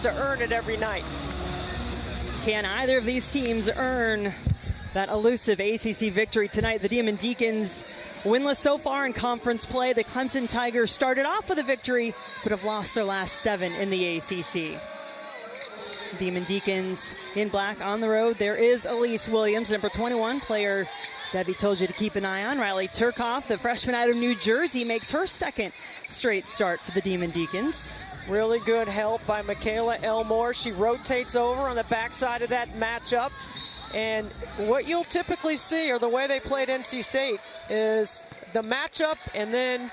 to earn it every night. Can either of these teams earn that elusive ACC victory tonight? The Demon Deacons winless so far in conference play. The Clemson Tigers started off with a victory, but have lost their last 7 in the ACC. Demon Deacons in black on the road. There is Elise Williams, number 21, player Debbie told you to keep an eye on. Riley Turcoff, the freshman out of New Jersey, makes her second straight start for the Demon Deacons. Really good help by Michaela Elmore. She rotates over on the backside of that matchup. And what you'll typically see, or the way they played NC State, is the matchup, and then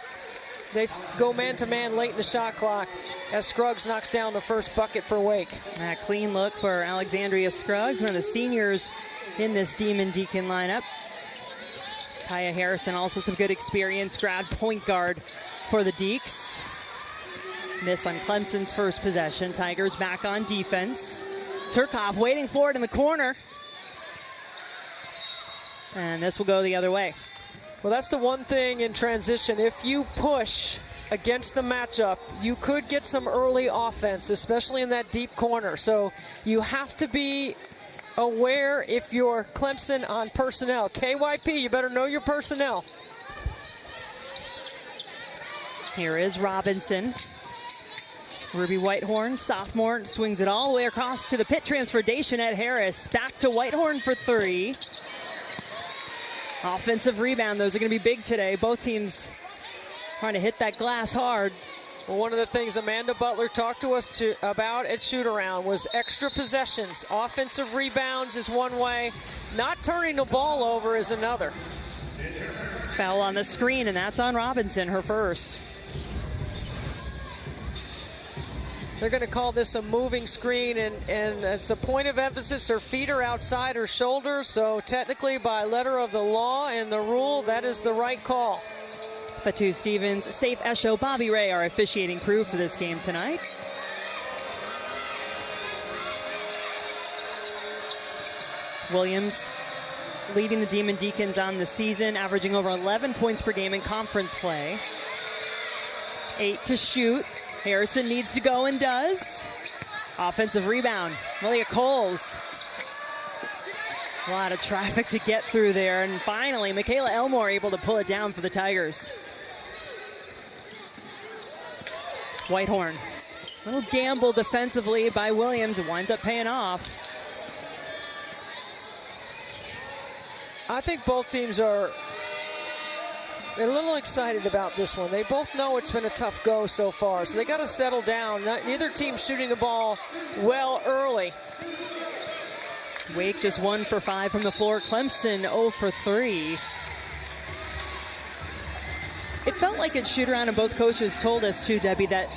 they go man-to-man late in the shot clock as Scruggs knocks down the first bucket for Wake. A clean look for Alexandria Scruggs, one of the seniors in this Demon Deacon lineup. Kaya Harrison, also some good experience, grad point guard for the Deeks. Miss on Clemson's first possession. Tigers back on defense. Turcoff waiting for it in the corner. And this will go the other way. Well, that's the one thing in transition. If you push against the matchup, you could get some early offense, especially in that deep corner. So you have to be aware if you're Clemson on personnel. KYP, you better know your personnel. Here is Robinson. Ruby Whitehorn, sophomore, swings it all the way across to the pit transfer. Daishanette Harris back to Whitehorn for 3. Offensive rebound. Those are going to be big today. Both teams trying to hit that glass hard. Well, one of the things Amanda Butler talked to us about at shoot-around was extra possessions. Offensive rebounds is one way. Not turning the ball over is another. Foul on the screen, and that's on Robinson, her first. They're going to call this a moving screen, and it's a point of emphasis. Her feet are outside her shoulders, so technically by letter of the law and the rule, that is the right call. Fatu Stevens, Safe Esho, Bobby Ray are officiating crew for this game tonight. Williams leading the Demon Deacons on the season, averaging over 11 points per game in conference play. 8 to shoot. Harrison needs to go and does. Offensive rebound, Malia Coles. A lot of traffic to get through there, and finally Michaela Elmore able to pull it down for the Tigers. Whitehorn, little gamble defensively by Williams, winds up paying off. I think both teams are a little excited about this one. They both know it's been a tough go so far, so they got to settle down. Neither team's shooting the ball well early. Wake just 1 for 5 from the floor. Clemson 0 for 3. It felt like at shoot-around, and both coaches told us too, Debbie, that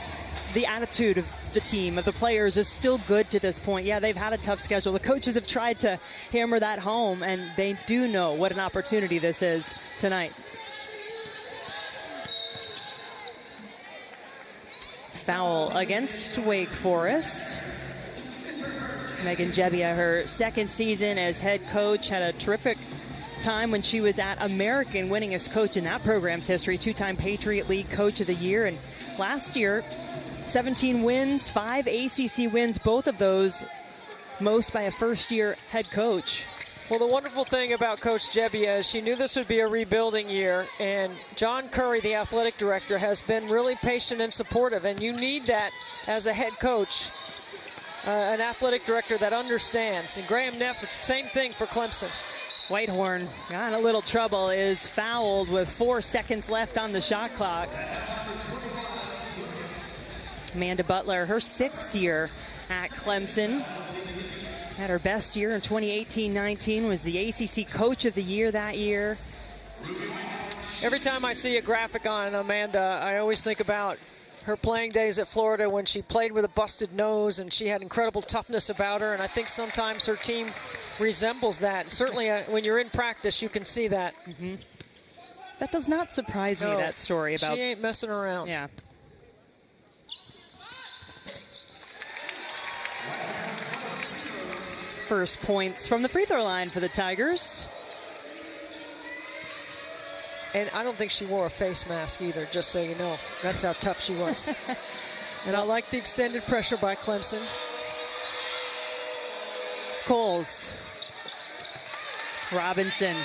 the attitude of the team, of the players, is still good to this point. Yeah, they've had a tough schedule. The coaches have tried to hammer that home, and they do know what an opportunity this is tonight. Foul against Wake Forest. Megan Jebbia, her second season as head coach, had a terrific time when she was at American, winningest coach in that program's history, 2-time Patriot League Coach of the Year. And last year, 17 wins, 5 ACC wins, both of those most by a first-year head coach. Well, the wonderful thing about Coach Jebbia is she knew this would be a rebuilding year, and John Curry, the athletic director, has been really patient and supportive, and you need that as a head coach, an athletic director that understands. And Graham Neff, it's the same thing for Clemson. Whitehorn got in a little trouble, is fouled with 4 seconds left on the shot clock. Amanda Butler, her 6th year at Clemson. Had her best year in 2018-19, was the ACC Coach of the Year that year. Every time I see a graphic on Amanda, I always think about her playing days at Florida when she played with a busted nose and she had incredible toughness about her, and I think sometimes her team resembles that. Certainly when you're in practice, you can see that. Mm-hmm. That does not surprise me, that story about... She ain't messing around. Yeah. First points from the free throw line for the Tigers. And I don't think she wore a face mask either, just so you know. That's how tough she was. And I like the extended pressure by Clemson. Coles. Robinson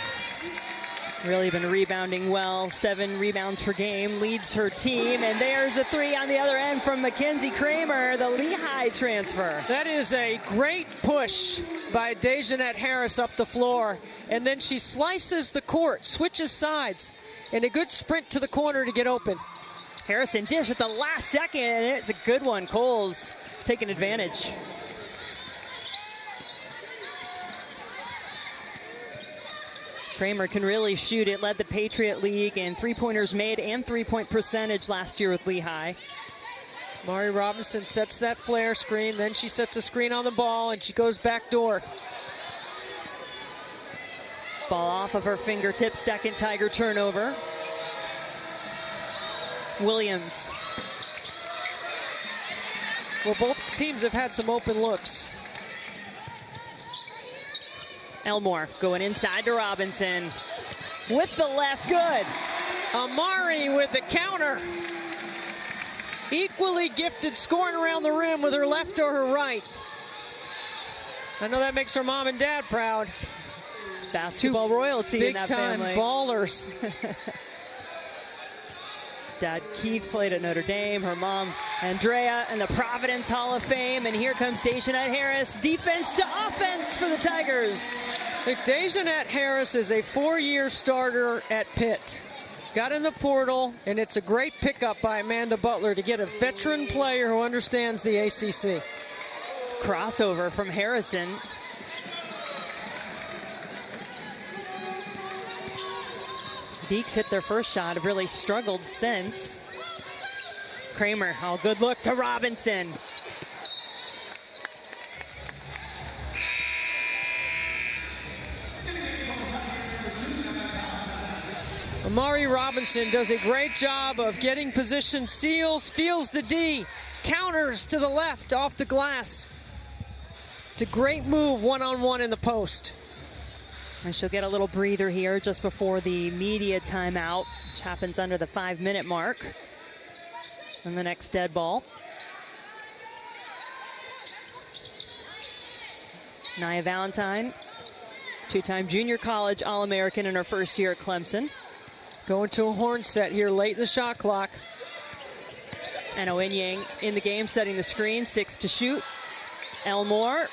really been rebounding well. 7 rebounds per game, leads her team. And there's a 3 on the other end from Mackenzie Kramer, the Lehigh transfer. That is a great push by Dejanette Harris up the floor. And then she slices the court, switches sides, and a good sprint to the corner to get open. Harrison dish at the last second, and it's a good one. Coles taking advantage. Kramer can really shoot it, led the Patriot League in three-pointers made and three-point percentage last year with Lehigh. Amari Robinson sets that flare screen, then she sets a screen on the ball, and she goes back door. Ball off of her fingertips, second Tiger turnover. Williams. Well, both teams have had some open looks. Elmore going inside to Robinson. With the left, good. Amari with the counter. Equally gifted, scoring around the rim with her left or her right. I know that makes her mom and dad proud. Basketball royalty in that family. Big-time ballers. Dad Keith played at Notre Dame, her mom Andrea in the Providence Hall of Fame, and here comes Dejanette Harris, defense to offense for the Tigers. Dejanette Harris is a 4-year starter at Pitt. Got in the portal, and it's a great pickup by Amanda Butler to get a veteran player who understands the ACC. Crossover from Harrison. Deeks hit their first shot, have really struggled since. Kramer, oh, good look to Robinson. Amari Robinson does a great job of getting position, seals, feels the D, counters to the left off the glass. It's a great move one-on-one in the post. And she'll get a little breather here just before the media timeout, which happens under the 5-minute mark. And the next dead ball. Nia Valentine, 2-time junior college All-American in her first year at Clemson. Going to a horn set here late in the shot clock. And Owenyang in the game, setting the screen, 6 to shoot. Elmore.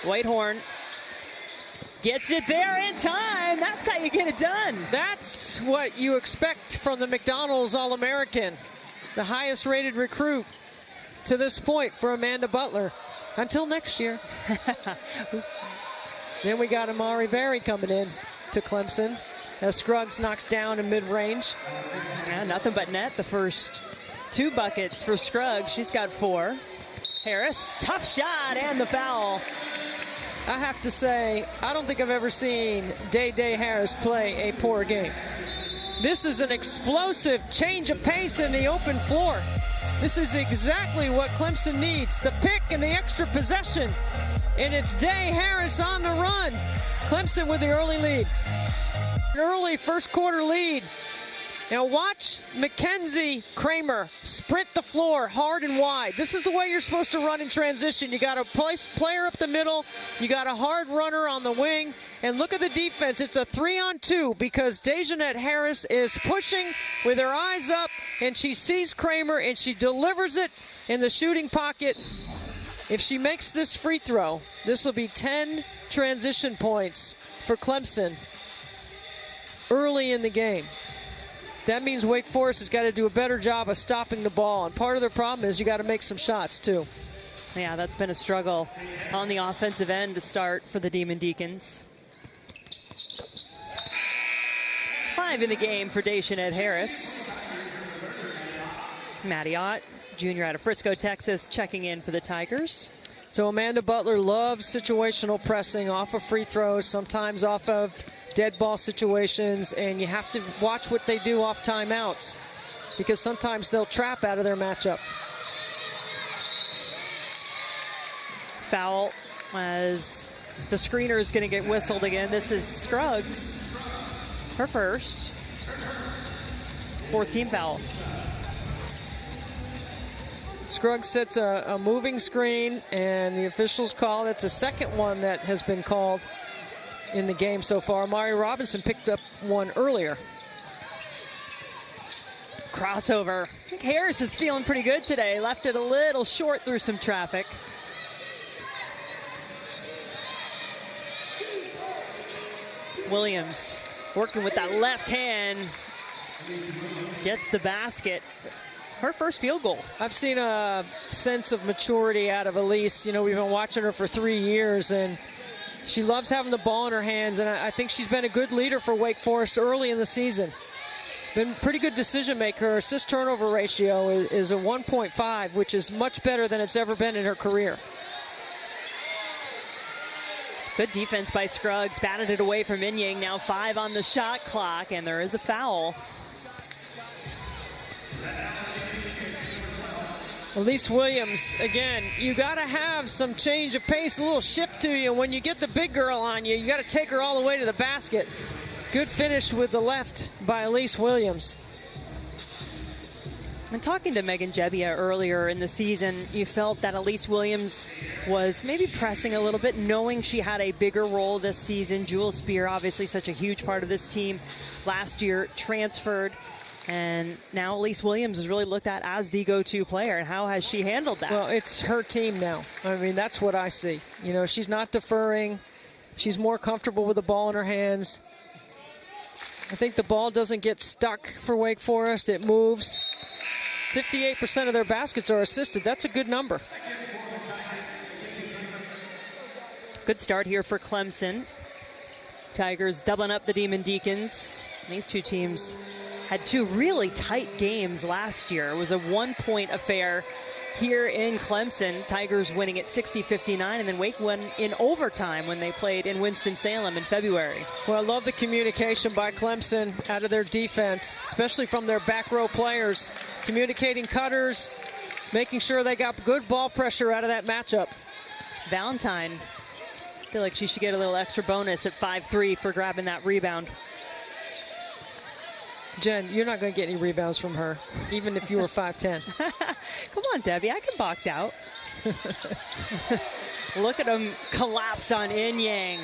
Whitehorn. Gets it there in time. That's how you get it done. That's what you expect from the McDonald's All-American. The highest rated recruit to this point for Amanda Butler. Until next year. Then we got Amari Berry coming in to Clemson as Scruggs knocks down in mid-range. Yeah, nothing but net. The first 2 buckets for Scruggs. She's got 4. Harris, tough shot and the foul. I have to say, I don't think I've ever seen Day Harris play a poor game. This is an explosive change of pace in the open floor. This is exactly what Clemson needs, the pick and the extra possession. And it's Day Harris on the run. Clemson with the early lead. An early first quarter lead. Now watch Mackenzie Kramer sprint the floor hard and wide. This is the way you're supposed to run in transition. You got a player up the middle. You got a hard runner on the wing. And look at the defense. It's a 3-on-2 because Dejanette Harris is pushing with her eyes up, and she sees Kramer, and she delivers it in the shooting pocket. If she makes this free throw, this will be 10 transition points for Clemson early in the game. That means Wake Forest has got to do a better job of stopping the ball. And part of their problem is you got to make some shots, too. Yeah, that's been a struggle on the offensive end to start for the Demon Deacons. 5 in the game for Dejanette Harris. Maddie Ott, junior out of Frisco, Texas, checking in for the Tigers. So Amanda Butler loves situational pressing off of free throws, sometimes off of dead ball situations, and you have to watch what they do off timeouts because sometimes they'll trap out of their matchup. Foul as the screener is going to get whistled again. This is Scruggs, her first. 4th team foul. Scruggs sets a moving screen, and the officials call. That's the second one that has been called in the game so far. Amari Robinson picked up one earlier. Crossover. I think Harris is feeling pretty good today. Left it a little short through some traffic. Williams working with that left hand. Gets the basket. Her first field goal. I've seen a sense of maturity out of Elise. You know, we've been watching her for 3 years, and she loves having the ball in her hands, and I think she's been a good leader for Wake Forest early in the season. Been pretty good decision maker. Her assist turnover ratio is a 1.5, which is much better than it's ever been in her career. Good defense by Scruggs. Batted it away from Inyang. Now 5 on the shot clock, and there is a foul. Elise Williams, again, you got to have some change of pace, a little shift to you. When you get the big girl on you, you got to take her all the way to the basket. Good finish with the left by Elise Williams. And talking to Megan Jebbia earlier in the season, you felt that Elise Williams was maybe pressing a little bit, knowing she had a bigger role this season. Jewel Spear, obviously such a huge part of this team, last year transferred. And now Elise Williams is really looked at as the go-to player. And how has she handled that? Well, it's her team now. I mean, that's what I see. You know, she's not deferring. She's more comfortable with the ball in her hands. I think the ball doesn't get stuck for Wake Forest. It moves. 58% of their baskets are assisted. That's a good number. Good start here for Clemson. Tigers doubling up the Demon Deacons. These two teams had 2 really tight games last year. It was a 1-point affair here in Clemson. Tigers winning at 60-59, and then Wake won in overtime when they played in Winston-Salem in February. Well, I love the communication by Clemson out of their defense, especially from their back row players. Communicating cutters, making sure they got good ball pressure out of that matchup. Valentine, I feel like she should get a little extra bonus at 5'3" for grabbing that rebound. Jen, you're not going to get any rebounds from her, even if you were 5'10". Come on, Debbie, I can box out. Look at him collapse on Inyang.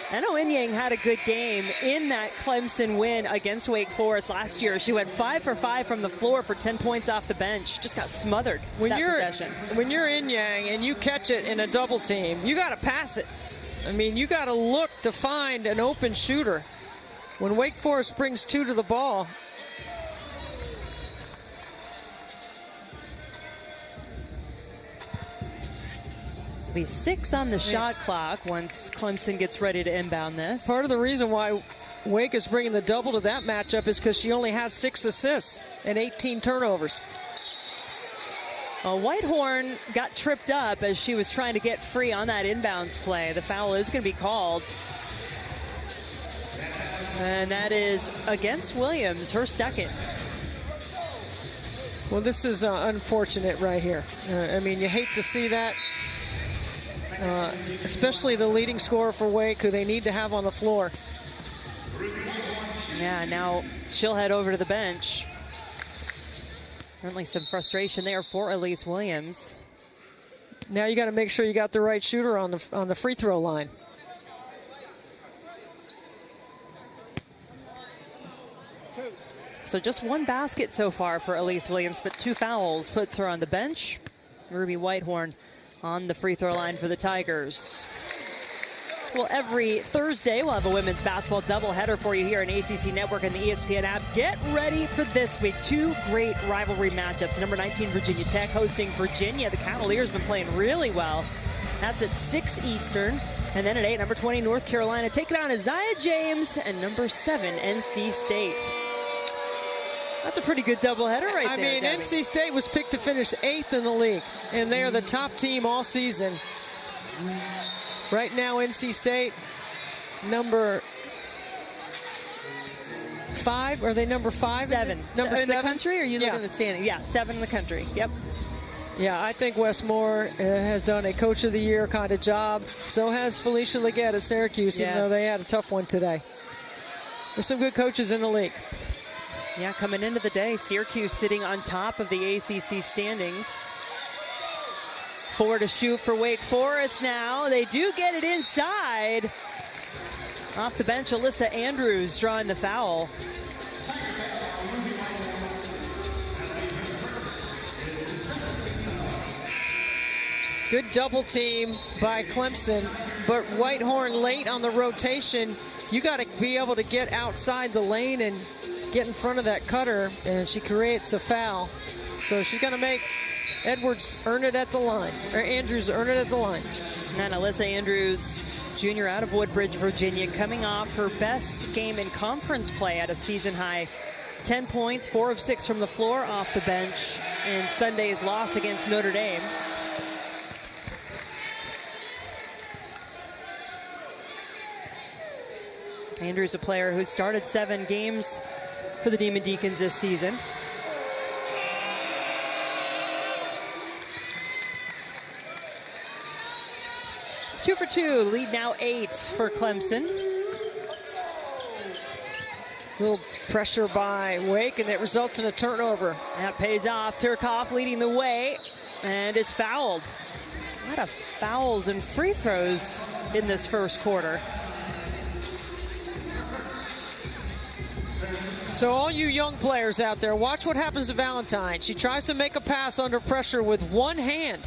I know Inyang had a good game in that Clemson win against Wake Forest last year. She went 5 for 5 from the floor for 10 points off the bench. Just got smothered that possession. When you're Inyang and you catch it in a double team, you got to pass it. I mean, you got to look to find an open shooter. When Wake Forest brings 2 to the ball, be 6 on the shot clock once Clemson gets ready to inbound this. Part of the reason why Wake is bringing the double to that matchup is because she only has 6 assists and 18 turnovers. Whitehorn got tripped up as she was trying to get free on that inbounds play. The foul is going to be called. And that is against Williams, her second. Well, this is unfortunate right here. I mean, you hate to see that. Especially the leading scorer for Wake, who they need to have on the floor. Yeah, now she'll head over to the bench. Certainly some frustration there for Elise Williams. Now you got to make sure you got the right shooter on the free throw line. So just 1 basket so far for Elise Williams, but 2 fouls puts her on the bench. Ruby Whitehorn on the free throw line for the Tigers. Well, every Thursday we'll have a women's basketball doubleheader for you here on ACC Network and the ESPN app. Get ready for this week. 2 great rivalry matchups. Number 19 Virginia Tech hosting Virginia. The Cavaliers have been playing really well. That's at 6 Eastern. And then at 8, number 20 North Carolina taking on Isaiah James, and number 7 NC State. That's a pretty good doubleheader right there. I mean, Debbie. NC State was picked to finish 8th in the league, and they are the top team all season. Right now, NC State, number 5. Are they number 5? 7. Number 7 in the country, or are you looking at the standing? Yeah, 7 in the country. Yep. Yeah, I think Wes Moore has done a Coach of the Year kind of job. So has Felicia Leggett at Syracuse, even though they had a tough one today. There's some good coaches in the league. Yeah, coming into the day, Syracuse sitting on top of the ACC standings. 4 to shoot for Wake Forest now. They do get it inside. Off the bench, Alyssa Andrews drawing the foul. Good double team by Clemson, but Whitehorn late on the rotation. You got to be able to get outside the lane and get in front of that cutter, and she creates the foul. So she's going to make Edwards earn it at the line, or Andrews earn it at the line. And Alyssa Andrews, junior out of Woodbridge, Virginia, coming off her best game in conference play at a season high. 10 points, 4 of 6 from the floor off the bench in Sunday's loss against Notre Dame. Andrews, a player who started 7 games for the Demon Deacons this season. Two for two, lead now 8 for Clemson. Little pressure by Wake, and it results in a turnover. That pays off. Turcoff leading the way and is fouled. A lot of fouls and free throws in this first quarter. So all you young players out there, watch what happens to Valentine. She tries to make a pass under pressure with one hand.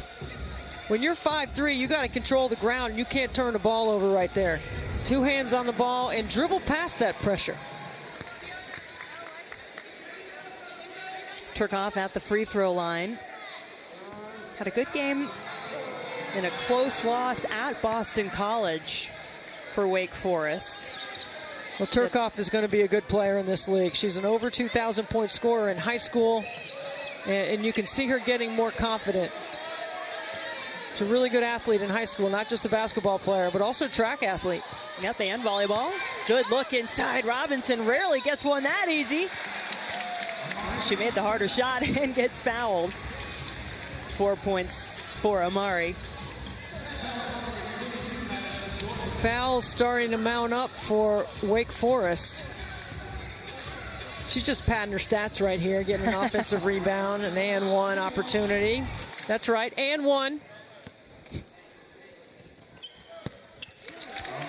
When you're 5'3", you got to control the ground, and you can't turn the ball over right there. 2 hands on the ball and dribble past that pressure. Turcoff at the free throw line. Had a good game in a close loss at Boston College for Wake Forest. Well, Turcoff is going to be a good player in this league. She's an over 2,000 point scorer in high school, and you can see her getting more confident. She's a really good athlete in high school, not just a basketball player, but also track athlete. Yep, and volleyball. Good look inside. Robinson rarely gets one that easy. She made the harder shot and gets fouled. 4 points for Amari. Fouls starting to mount up for Wake Forest. She's just padding her stats right here, getting an offensive rebound, an and-one opportunity. That's right, and one.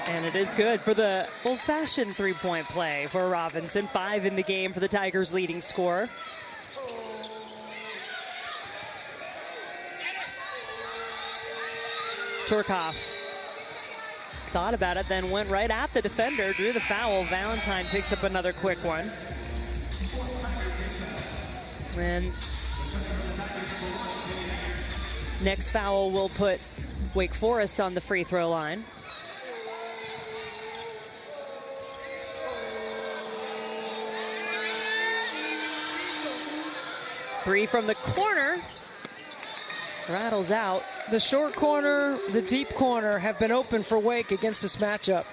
And it is good for the old-fashioned three-point play for Robinson. 5 in the game for the Tigers' leading scorer. Turcoff thought about it, then went right at the defender, drew the foul. Valentine picks up another quick one. And next foul will put Wake Forest on the free throw line. Three from the corner. Rattles out. The short corner, the deep corner have been open for Wake against this matchup.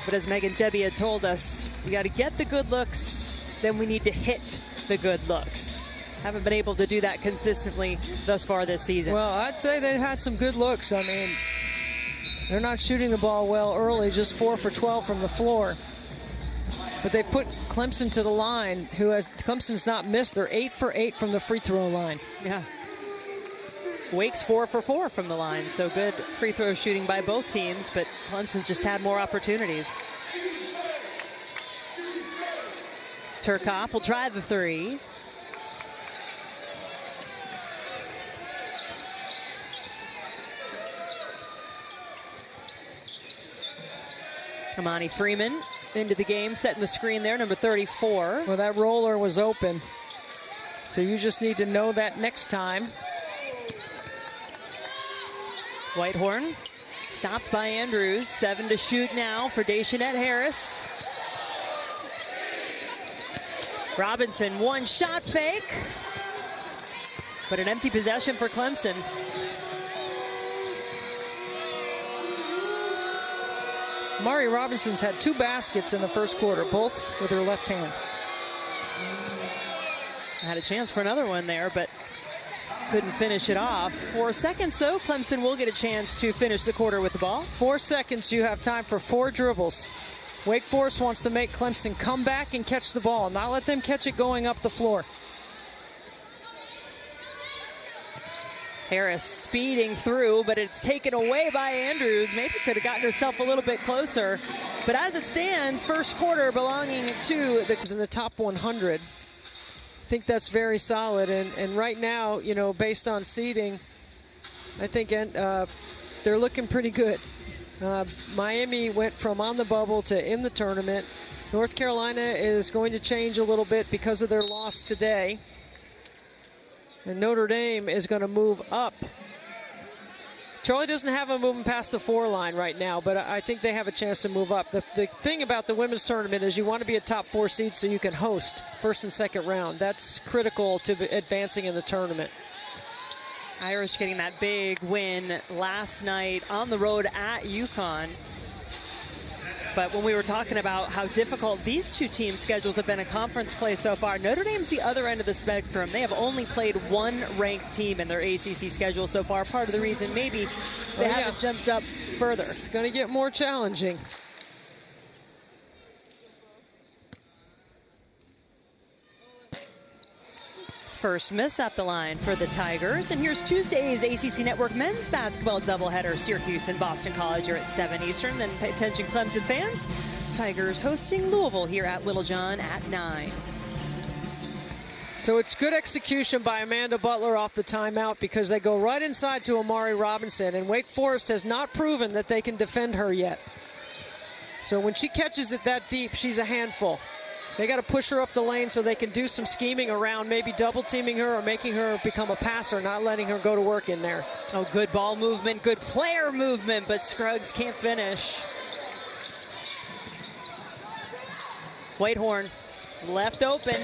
But as Megan Jebbia told us, we got to get the good looks, then we need to hit the good looks. Haven't been able to do that consistently thus far this season. Well, I'd say they've had some good looks. I mean, they're not shooting the ball well early, just 4 for 12 from the floor. But they put Clemson to the line, Clemson's not missed. They're 8 for 8 from the free throw line. Yeah. Wake's 4 for 4 from the line, so good free throw shooting by both teams, but Clemson just had more opportunities. Turcoff will try the three. Amani Freeman into the game, setting the screen there, number 34. Well, that roller was open, so you just need to know that next time. Whitehorn stopped by Andrews. 7 to shoot now for Daishanette Harris. Robinson, one shot fake, but an empty possession for Clemson. Amari Robinson's had 2 baskets in the first quarter, both with her left hand. Had a chance for another one there, but couldn't finish it off. 4 seconds, though. Clemson will get a chance to finish the quarter with the ball. 4 seconds, you have time for 4 dribbles. Wake Forest wants to make Clemson come back and catch the ball, not let them catch it going up the floor. Harris speeding through, but it's taken away by Andrews. Maybe could have gotten herself a little bit closer. But as it stands, first quarter belonging to in the top 100. I think that's very solid. And right now, you know, based on seeding, I think they're looking pretty good. Miami went from on the bubble to in the tournament. North Carolina is going to change a little bit because of their loss today. And Notre Dame is going to move up. Charlie doesn't have them moving past the 4 line right now, but I think they have a chance to move up. The thing about the women's tournament is you want to be a top 4 seed so you can host first and second round. That's critical to advancing in the tournament. Irish getting that big win last night on the road at UConn. But when we were talking about how difficult these two team schedules have been in conference play so far, Notre Dame's the other end of the spectrum. They have only played one ranked team in their ACC schedule so far. Part of the reason maybe they haven't jumped up further. It's going to get more challenging. First miss at the line for the Tigers. And here's Tuesday's ACC Network men's basketball doubleheader. Syracuse and Boston College are at 7 Eastern. Then pay attention, Clemson fans. Tigers hosting Louisville here at Littlejohn at 9. So it's good execution by Amanda Butler off the timeout because they go right inside to Amari Robinson. And Wake Forest has not proven that they can defend her yet. So when she catches it that deep, she's a handful. They got to push her up the lane so they can do some scheming around, maybe double teaming her or making her become a passer, not letting her go to work in there. Oh, good ball movement, good player movement, but Scruggs can't finish. Whitehorn left open.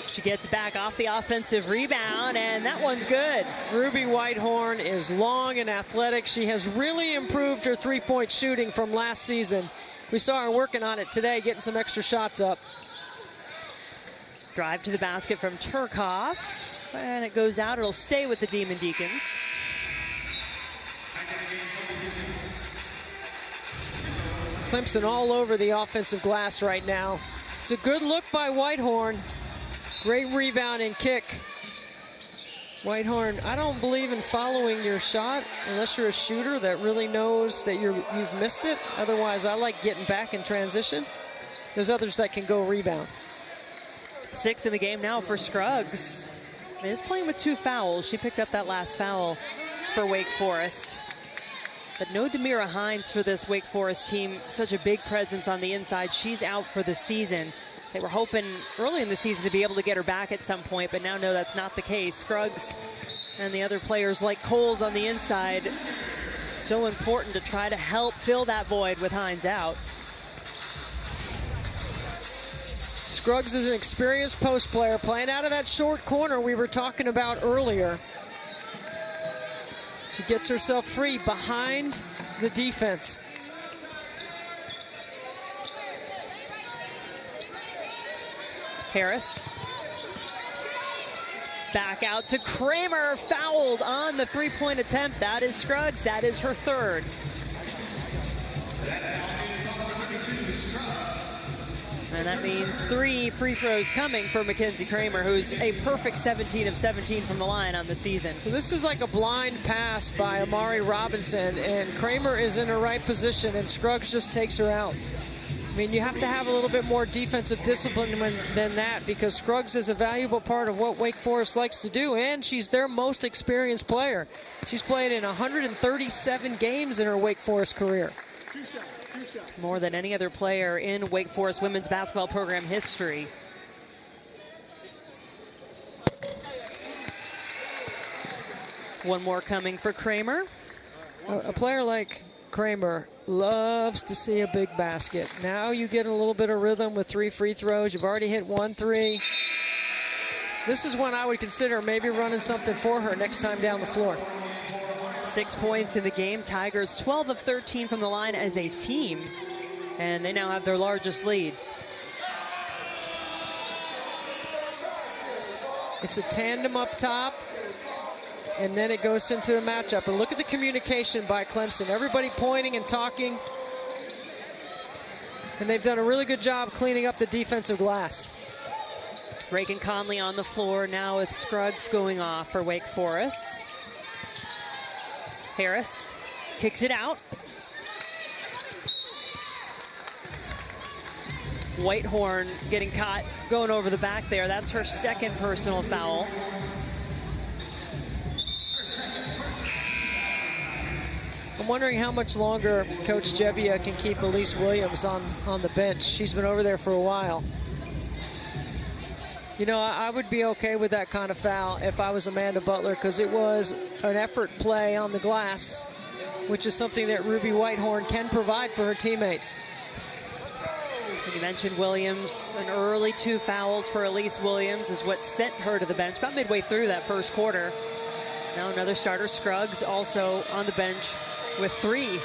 She gets back off the offensive rebound, and that one's good. Ruby Whitehorn is long and athletic. She has really improved her three-point shooting from last season. We saw her working on it today, getting some extra shots up. Drive to the basket from Turkov, and it goes out. It'll stay with the Demon Deacons. Clemson all over the offensive glass right now. It's a good look by Whitehorn. Great rebound and kick. Whitehorn, I don't believe in following your shot unless you're a shooter that really knows that you've missed it. Otherwise, I like getting back in transition. There's others that can go rebound. 6 in the game now for Scruggs. Is playing with 2 fouls. She picked up that last foul for Wake Forest. But no Demira Hines for this Wake Forest team. Such a big presence on the inside. She's out for the season. They were hoping early in the season to be able to get her back at some point, but now no, that's not the case. Scruggs and the other players like Coles on the inside, so important to try to help fill that void with Hines out. Scruggs is an experienced post player playing out of that short corner we were talking about earlier. She gets herself free behind the defense. Harris. Back out to Kramer, fouled on the three-point attempt. That is Scruggs, that is her 3rd. And that means 3 free throws coming for Mackenzie Kramer, who's a perfect 17 of 17 from the line on the season. So this is like a blind pass by Amari Robinson, and Kramer is in her right position, and Scruggs just takes her out. I mean, you have to have a little bit more defensive discipline than that, because Scruggs is a valuable part of what Wake Forest likes to do, and she's their most experienced player. She's played in 137 games in her Wake Forest career. More than any other player in Wake Forest women's basketball program history. One more coming for Kramer. A player like Kramer loves to see a big basket. Now you get a little bit of rhythm with 3 free throws. You've already hit 1 3. This is when I would consider maybe running something for her next time down the floor. 6 points in the game. Tigers 12 of 13 from the line as a team, and they now have their largest lead. It's a tandem up top, and then it goes into a matchup. And look at the communication by Clemson. Everybody pointing and talking. And they've done a really good job cleaning up the defensive glass. Raegyn Conley on the floor now with Scruggs going off for Wake Forest. Harris kicks it out. Whitehorn getting caught going over the back there. That's her second personal foul. I'm wondering how much longer Coach Jebbia can keep Elise Williams on the bench. She's been over there for a while. You know, I would be okay with that kind of foul if I was Amanda Butler, because it was an effort play on the glass, which is something that Ruby Whitehorn can provide for her teammates. You mentioned Williams. An early 2 fouls for Elise Williams is what sent her to the bench about midway through that first quarter. Now another starter, Scruggs, also on the bench with 3.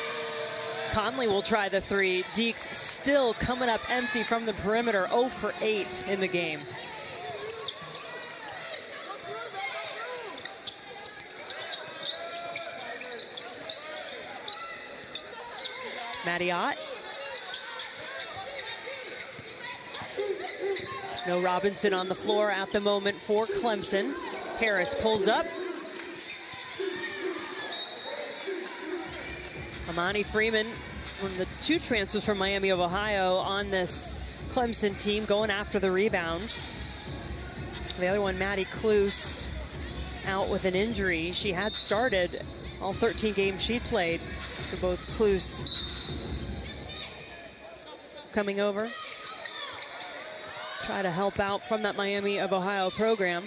Conley will try the 3. Deeks still coming up empty from the perimeter, 0 for 8 in the game. Maddie Ott. No Robinson on the floor at the moment for Clemson. Harris pulls up. Amani Freeman, one of the 2 transfers from Miami of Ohio on this Clemson team, going after the rebound. The other one, Maddie Kloos, out with an injury. She had started all 13 games she played for both Kloos coming over. Try to help out from that Miami of Ohio program.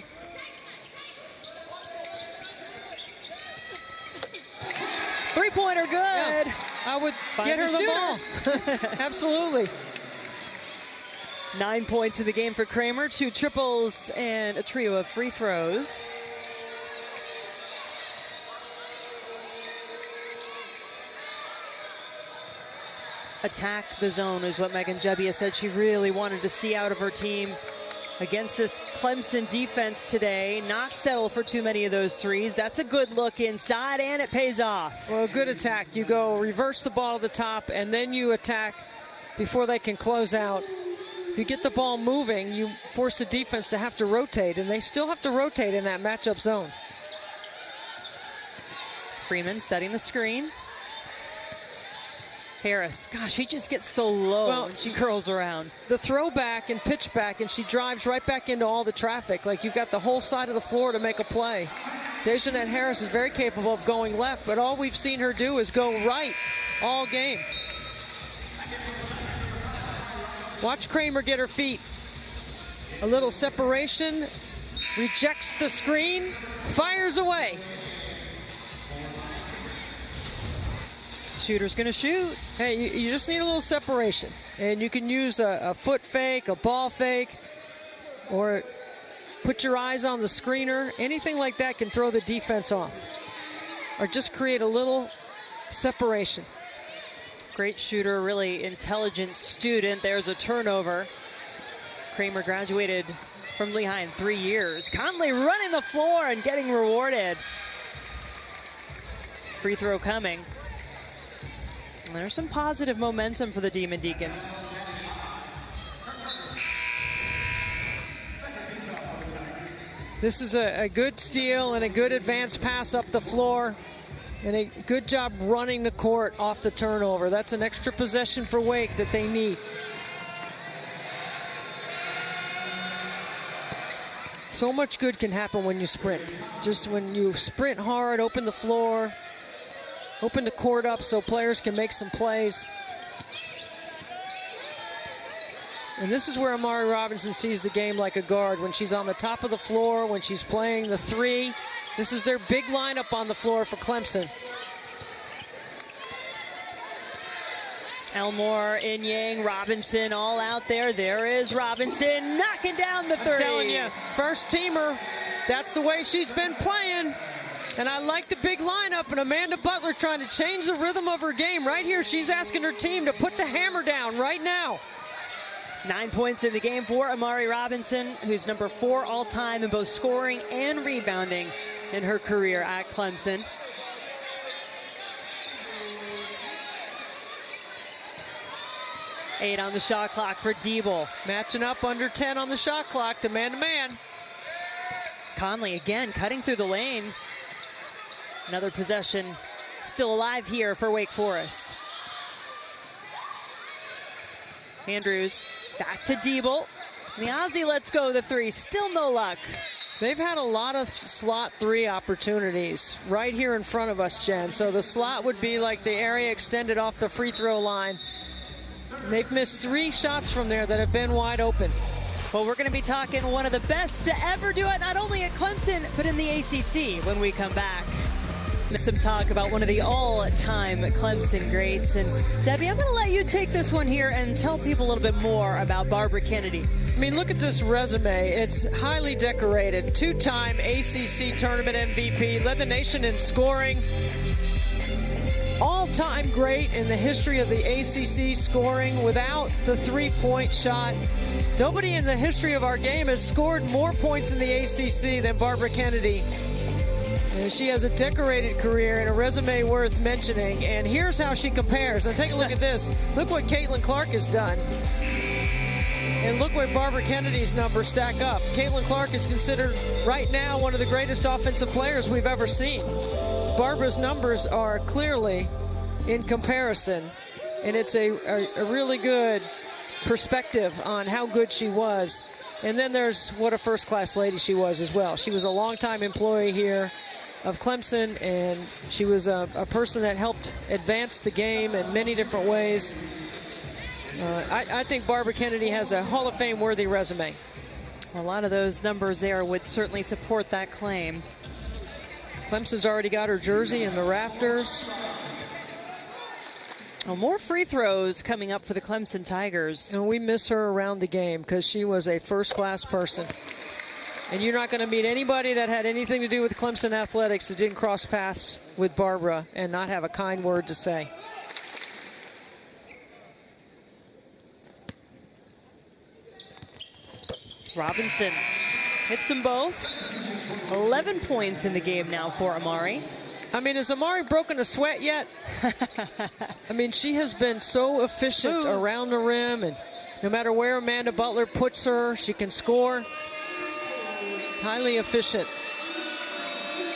Three-pointer good. Yeah, I would get her the ball. Absolutely. 9 points in the game for Kramer, 2 triples and a trio of free throws. Attack the zone is what Megan Jebbia said she really wanted to see out of her team against this Clemson defense today. Not settle for too many of those threes. That's a good look inside, and it pays off. Well, a good attack. You go reverse the ball to the top, and then you attack before they can close out. If you get the ball moving, you force the defense to have to rotate, and they still have to rotate in that matchup zone. Freeman setting the screen. Harris, gosh, she just gets so low when she curls around. The throwback and pitch back, and she drives right back into all the traffic. Like, you've got the whole side of the floor to make a play. Dejanette Harris is very capable of going left, but all we've seen her do is go right all game. Watch Kramer get her feet. A little separation, rejects the screen, fires away. Shooter's gonna shoot. Hey, you just need a little separation. And you can use a foot fake, a ball fake, or put your eyes on the screener. Anything like that can throw the defense off. Or just create a little separation. Great shooter, really intelligent student. There's a turnover. Kramer graduated from Lehigh in 3 years. Conley running the floor and getting rewarded. Free throw coming. And there's some positive momentum for the Demon Deacons. This is a good steal and a good advanced pass up the floor. And a good job running the court off the turnover. That's an extra possession for Wake that they need. So much good can happen when you sprint. Just when you sprint hard, open the floor, open the court up so players can make some plays. And this is where Amari Robinson sees the game like a guard, when she's on the top of the floor, when she's playing the 3. This is their big lineup on the floor for Clemson. Elmore, Inyang, Robinson all out there. There is Robinson knocking down the 3. I'm telling you, first teamer, that's the way she's been playing. And I like the big lineup, and Amanda Butler trying to change the rhythm of her game. Right here, she's asking her team to put the hammer down right now. 9 points in the game for Amari Robinson, who's number 4 all-time in both scoring and rebounding in her career at Clemson. 8 on the shot clock for Deeble. Matching up under 10 on the shot clock to man-to-man. Conley again cutting through the lane. Another possession still alive here for Wake Forest. Andrews back to Deeble. The Aussie lets go the three. Still no luck. They've had a lot of slot 3 opportunities right here in front of us, Jen. So the slot would be like the area extended off the free throw line. And they've missed 3 shots from there that have been wide open. Well, we're going to be talking one of the best to ever do it, not only at Clemson, but in the ACC when we come back. Some talk about one of the all-time Clemson greats. And Debbie, I'm going to let you take this one here and tell people a little bit more about Barbara Kennedy. I mean, look at this resume. It's highly decorated. 2-time ACC tournament MVP, led the nation in scoring. All-time great in the history of the ACC scoring without the 3-point shot. Nobody in the history of our game has scored more points in the ACC than Barbara Kennedy. And she has a decorated career and a resume worth mentioning. And here's how she compares. Now take a look at this. Look what Caitlin Clark has done. And look where Barbara Kennedy's numbers stack up. Caitlin Clark is considered right now one of the greatest offensive players we've ever seen. Barbara's numbers are clearly in comparison. And it's a really good perspective on how good she was. And then there's what a first-class lady she was as well. She was a longtime employee here of Clemson, and she was a person that helped advance the game in many different ways. I think Barbara Kennedy has a Hall of Fame-worthy resume. A lot of those numbers there would certainly support that claim. Clemson's already got her jersey in the rafters. Well, more free throws coming up for the Clemson Tigers. And we miss her around the game because she was a first-class person. And you're not going to meet anybody that had anything to do with Clemson athletics that didn't cross paths with Barbara and not have a kind word to say. Robinson hits them both. 11 points in the game now for Amari. I mean, has Amari broken a sweat yet? I mean, she has been so efficient around the rim, and no matter where Amanda Butler puts her, she can score. Highly efficient.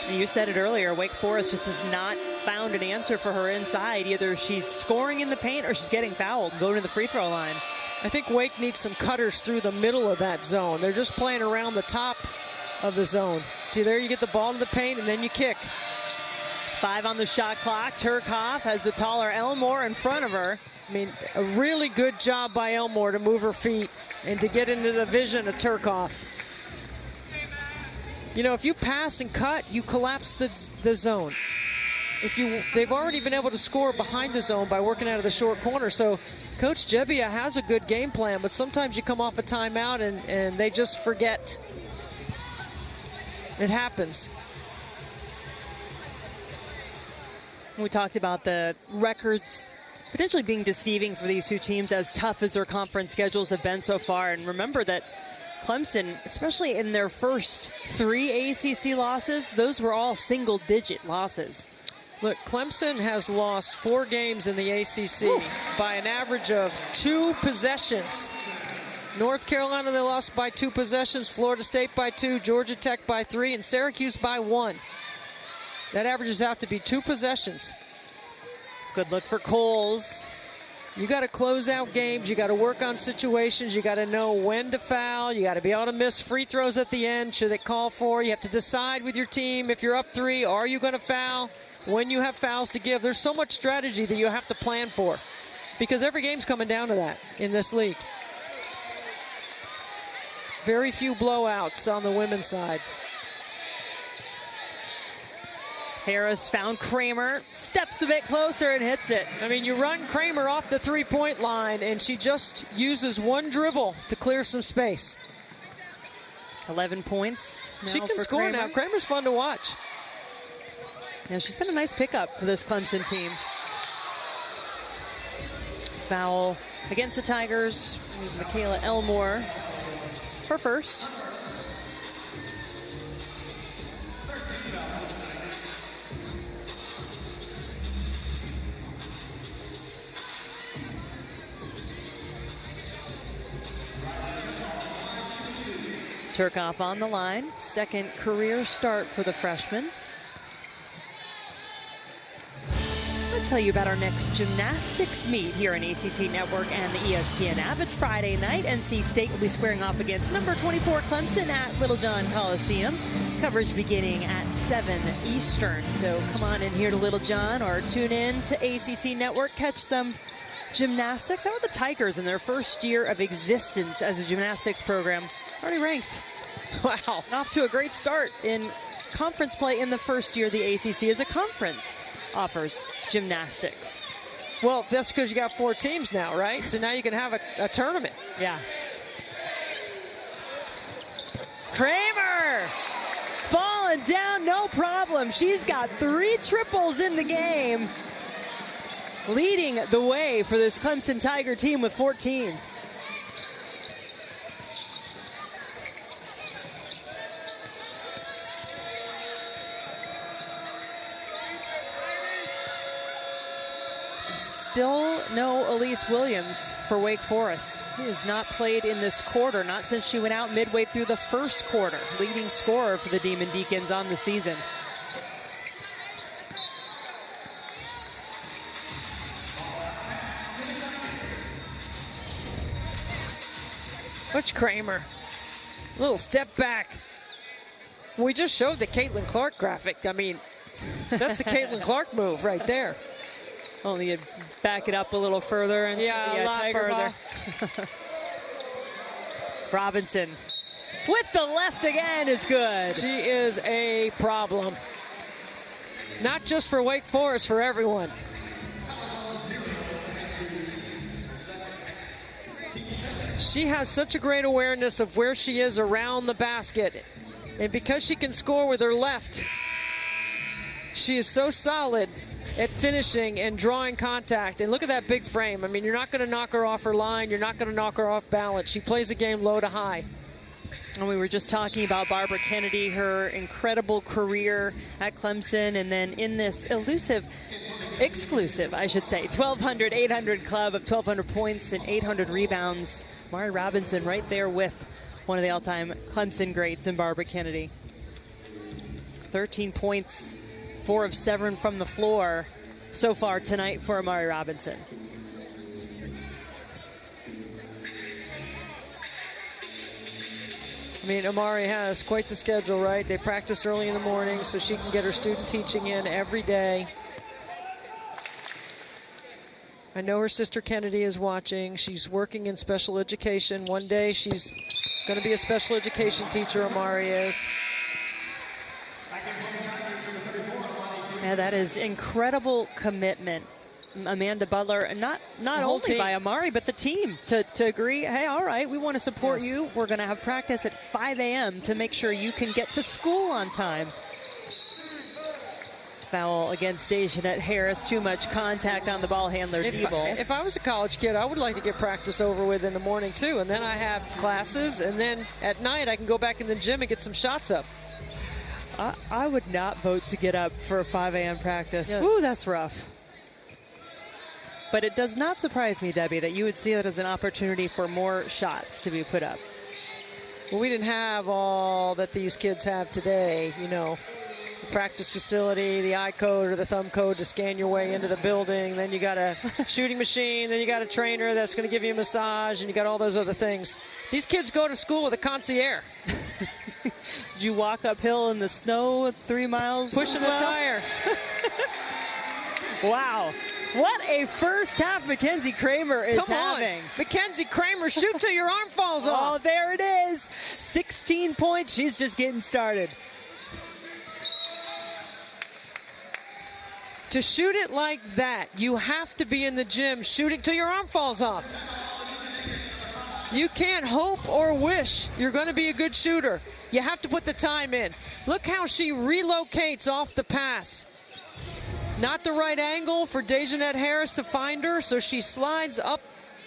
And you said it earlier, Wake Forest just has not found an answer for her inside. Either she's scoring in the paint or she's getting fouled, going to the free throw line. I think Wake needs some cutters through the middle of that zone. They're just playing around the top of the zone. See, there you get the ball to the paint and then you kick. 5 on the shot clock. Turcoff has the taller Elmore in front of her. I mean, a really good job by Elmore to move her feet and to get into the vision of Turcoff. You know, if you pass and cut, you collapse the zone. They've already been able to score behind the zone by working out of the short corner. So Coach Jebbia has a good game plan, but sometimes you come off a timeout and they just forget. It happens. We talked about the records potentially being deceiving for these two teams, as tough as their conference schedules have been so far. And remember that Clemson, especially in their first 3 ACC losses, those were all single-digit losses. Look, Clemson has lost 4 games in the ACC by an average of 2 possessions. North Carolina, they lost by 2 possessions. Florida State by 2, Georgia Tech by 3, and Syracuse by 1. That averages out to be 2 possessions. Good look for Coles. You got to close out games. You got to work on situations. You got to know when to foul. You got to be able to miss free throws at the end. Should it call for? You have to decide with your team. If you're up 3, are you going to foul? When you have fouls to give, there's so much strategy that you have to plan for, because every game's coming down to that in this league. Very few blowouts on the women's side. Harris found Kramer, steps a bit closer and hits it. I mean, you run Kramer off the 3-point line and she just uses one dribble to clear some space. 11 points now. She can for score Kramer. now. Kramer's fun to watch. Yeah, she's been a nice pickup for this Clemson team. Foul against the Tigers. Michaela Elmore, her first. Turkoff on the line. Second career start for the freshman. I'll tell you about our next gymnastics meet here on ACC Network and the ESPN app. It's Friday night. NC State will be squaring off against number 24 Clemson at Littlejohn Coliseum. Coverage beginning at 7 Eastern. So come on in here to Littlejohn or tune in to ACC Network. Catch some gymnastics. How about the Tigers in their first year of existence as a gymnastics program? Already ranked. Wow. Off to a great start in conference play in the first year the ACC as a conference offers gymnastics. Well, that's because you got 4 teams now, right? So now you can have a tournament. Yeah. Kramer falling down, no problem. She's got 3 triples in the game, leading the way for this Clemson Tiger team with 14. Still no Elise Williams for Wake Forest. He has not played in this quarter, not since she went out midway through the first quarter. Leading scorer for the Demon Deacons on the season. Watch Kramer. Little step back. We just showed the Caitlin Clark graphic. I mean, that's the Caitlin Clark move right there. Only you'd back it up a little further. And yeah, a lot further. Robinson with the left again is good. She is a problem. Not just for Wake Forest, for everyone. She has such a great awareness of where she is around the basket. And because she can score with her left, she is so solid at finishing and drawing contact. And look at that big frame. I mean, you're not going to knock her off her line. You're not going to knock her off balance. She plays the game low to high. And we were just talking about Barbara Kennedy, her incredible career at Clemson, and then in this exclusive, I should say, 1,200-800 club of 1,200 points and 800 rebounds. Amari Robinson right there with one of the all-time Clemson greats in Barbara Kennedy. 13 points, 4 of 7 from the floor so far tonight for Amari Robinson. I mean, Amari has quite the schedule, right? They practice early in the morning so she can get her student teaching in every day. I know her sister Kennedy is watching. She's working in special education. One day she's going to be a special education teacher, Amari is. Yeah, that is incredible commitment. Amanda Butler, not only by Amari, but the team to agree, hey, all right, we want to support you. We're going to have practice at 5 a.m. to make sure you can get to school on time. Foul against Dejanette Harris. Too much contact on the ball handler, Deeble. If I was a college kid, I would like to get practice over with in the morning, too. And then I have classes, and then at night I can go back in the gym and get some shots up. I would not vote to get up for a 5 a.m. practice. Yeah. Ooh, that's rough. But it does not surprise me, Debbie, that you would see that as an opportunity for more shots to be put up. Well, we didn't have all that these kids have today, you know. The practice facility, the eye code or the thumb code to scan your way into the building. Then you got a shooting machine. Then you got a trainer that's going to give you a massage. And you got all those other things. These kids go to school with a concierge. Did you walk uphill in the snow 3 miles? Pushing a tire. Wow. What a first half Mackenzie Kramer is having. Mackenzie Kramer, shoot till your arm falls off. Oh, there it is. 16 points. She's just getting started. To shoot it like that, you have to be in the gym shooting till your arm falls off. You can't hope or wish you're going to be a good shooter. You have to put the time in. Look how she relocates off the pass. Not the right angle for Dejanette Harris to find her, so she slides up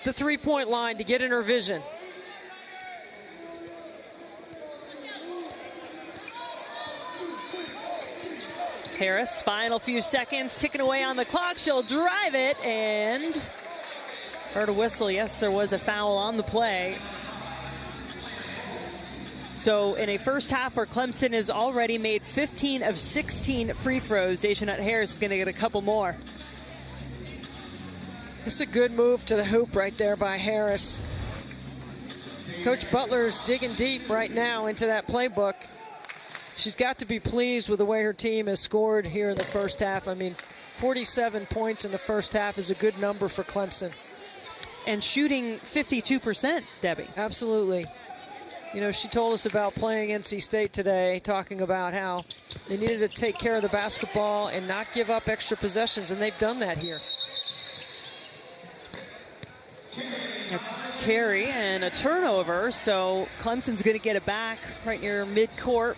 the three-point line to get in her vision. Harris, final few seconds, ticking away on the clock. She'll drive it and heard a whistle. Yes, there was a foul on the play. So in a first half where Clemson has already made 15 of 16 free throws, Dejanut Harris is going to get a couple more. It's a good move to the hoop right there by Harris. Coach Butler's digging deep right now into that playbook. She's got to be pleased with the way her team has scored here in the first half. I mean, 47 points in the first half is a good number for Clemson. And shooting 52%, Debbie. Absolutely. You know, she told us about playing NC State today, talking about how they needed to take care of the basketball and not give up extra possessions, and they've done that here. A carry and a turnover, so Clemson's going to get it back right near midcourt.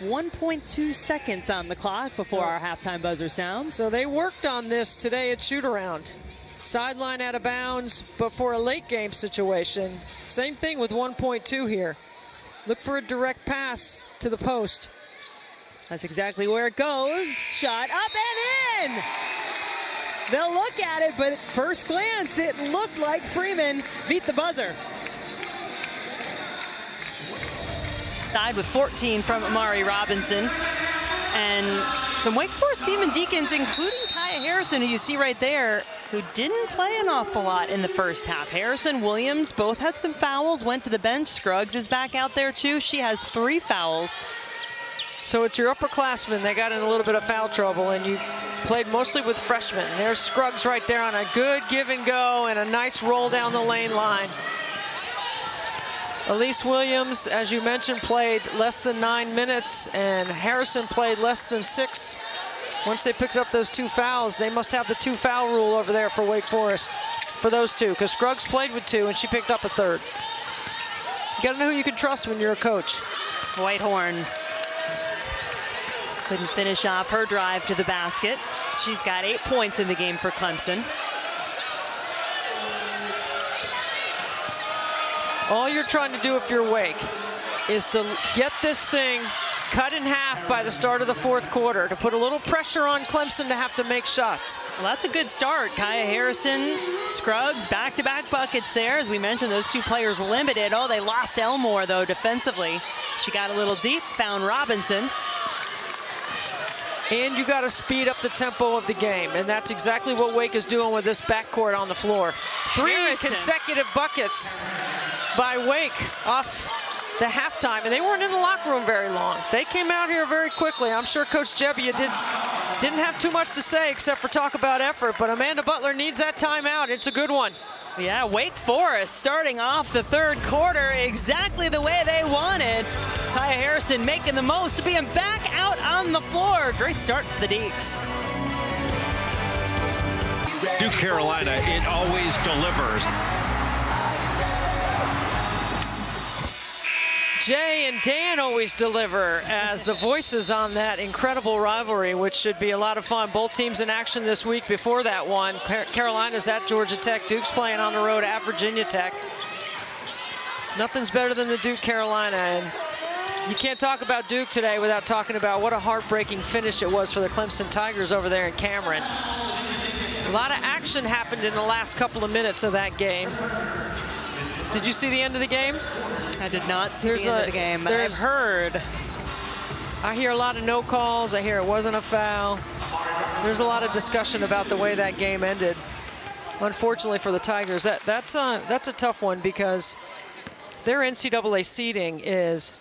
1.2 seconds on the clock before our halftime buzzer sounds. So they worked on this today at shoot-around. Sideline out of bounds, but for a late game situation, same thing with 1.2 here. Look for a direct pass to the post. That's exactly where it goes. Shot up and in! They'll look at it, but at first glance, it looked like Freeman beat the buzzer. Tied with 14 from Amari Robinson. And some Wake Forest Demon Deacons, including Kaya Harrison, who you see right there, who didn't play an awful lot in the first half. Harrison, Williams, both had some fouls, went to the bench. Scruggs is back out there too. She has 3 fouls. So it's your upperclassmen. They got in a little bit of foul trouble, and you played mostly with freshmen. There's Scruggs right there on a good give and go and a nice roll down the lane line. Elise Williams, as you mentioned, played less than 9 minutes, and Harrison played less than 6. Once they picked up those 2 fouls, they must have the 2 foul rule over there for Wake Forest for those 2, because Scruggs played with 2 and she picked up a 3rd. You gotta know who you can trust when you're a coach. Whitehorn couldn't finish off her drive to the basket. She's got 8 points in the game for Clemson. All you're trying to do if you're Wake is to get this thing cut in half by the start of the 4th quarter, to put a little pressure on Clemson to have to make shots. Well, that's a good start. Kaya Harrison, Scruggs, back-to-back buckets there. As we mentioned, those 2 players limited. Oh, they lost Elmore, though, defensively. She got a little deep, found Robinson. And you got to speed up the tempo of the game, and that's exactly what Wake is doing with this backcourt on the floor. 3 Harrison. consecutive buckets by Wake off the halftime, and they weren't in the locker room very long. They came out here very quickly. I'm sure Coach Jebbia didn't have too much to say except for talk about effort, but Amanda Butler needs that timeout. It's a good one. Yeah, Wake Forest starting off the 3rd quarter exactly the way they wanted. Kaya Harrison making the most of being back out on the floor. Great start for the Deeks. Duke Carolina, it always delivers. Jay and Dan always deliver as the voices on that incredible rivalry, which should be a lot of fun. Both teams in action this week before that one. Carolina's at Georgia Tech. Duke's playing on the road at Virginia Tech. Nothing's better than the Duke Carolina, and you can't talk about Duke today without talking about what a heartbreaking finish it was for the Clemson Tigers over there in Cameron. A lot of action happened in the last couple of minutes of that game. Did you see the end of the game? I did not see the end of the game, but I've heard. I hear a lot of no calls. I hear it wasn't a foul. There's a lot of discussion about the way that game ended. Unfortunately for the Tigers, that's a tough one, because their NCAA seeding is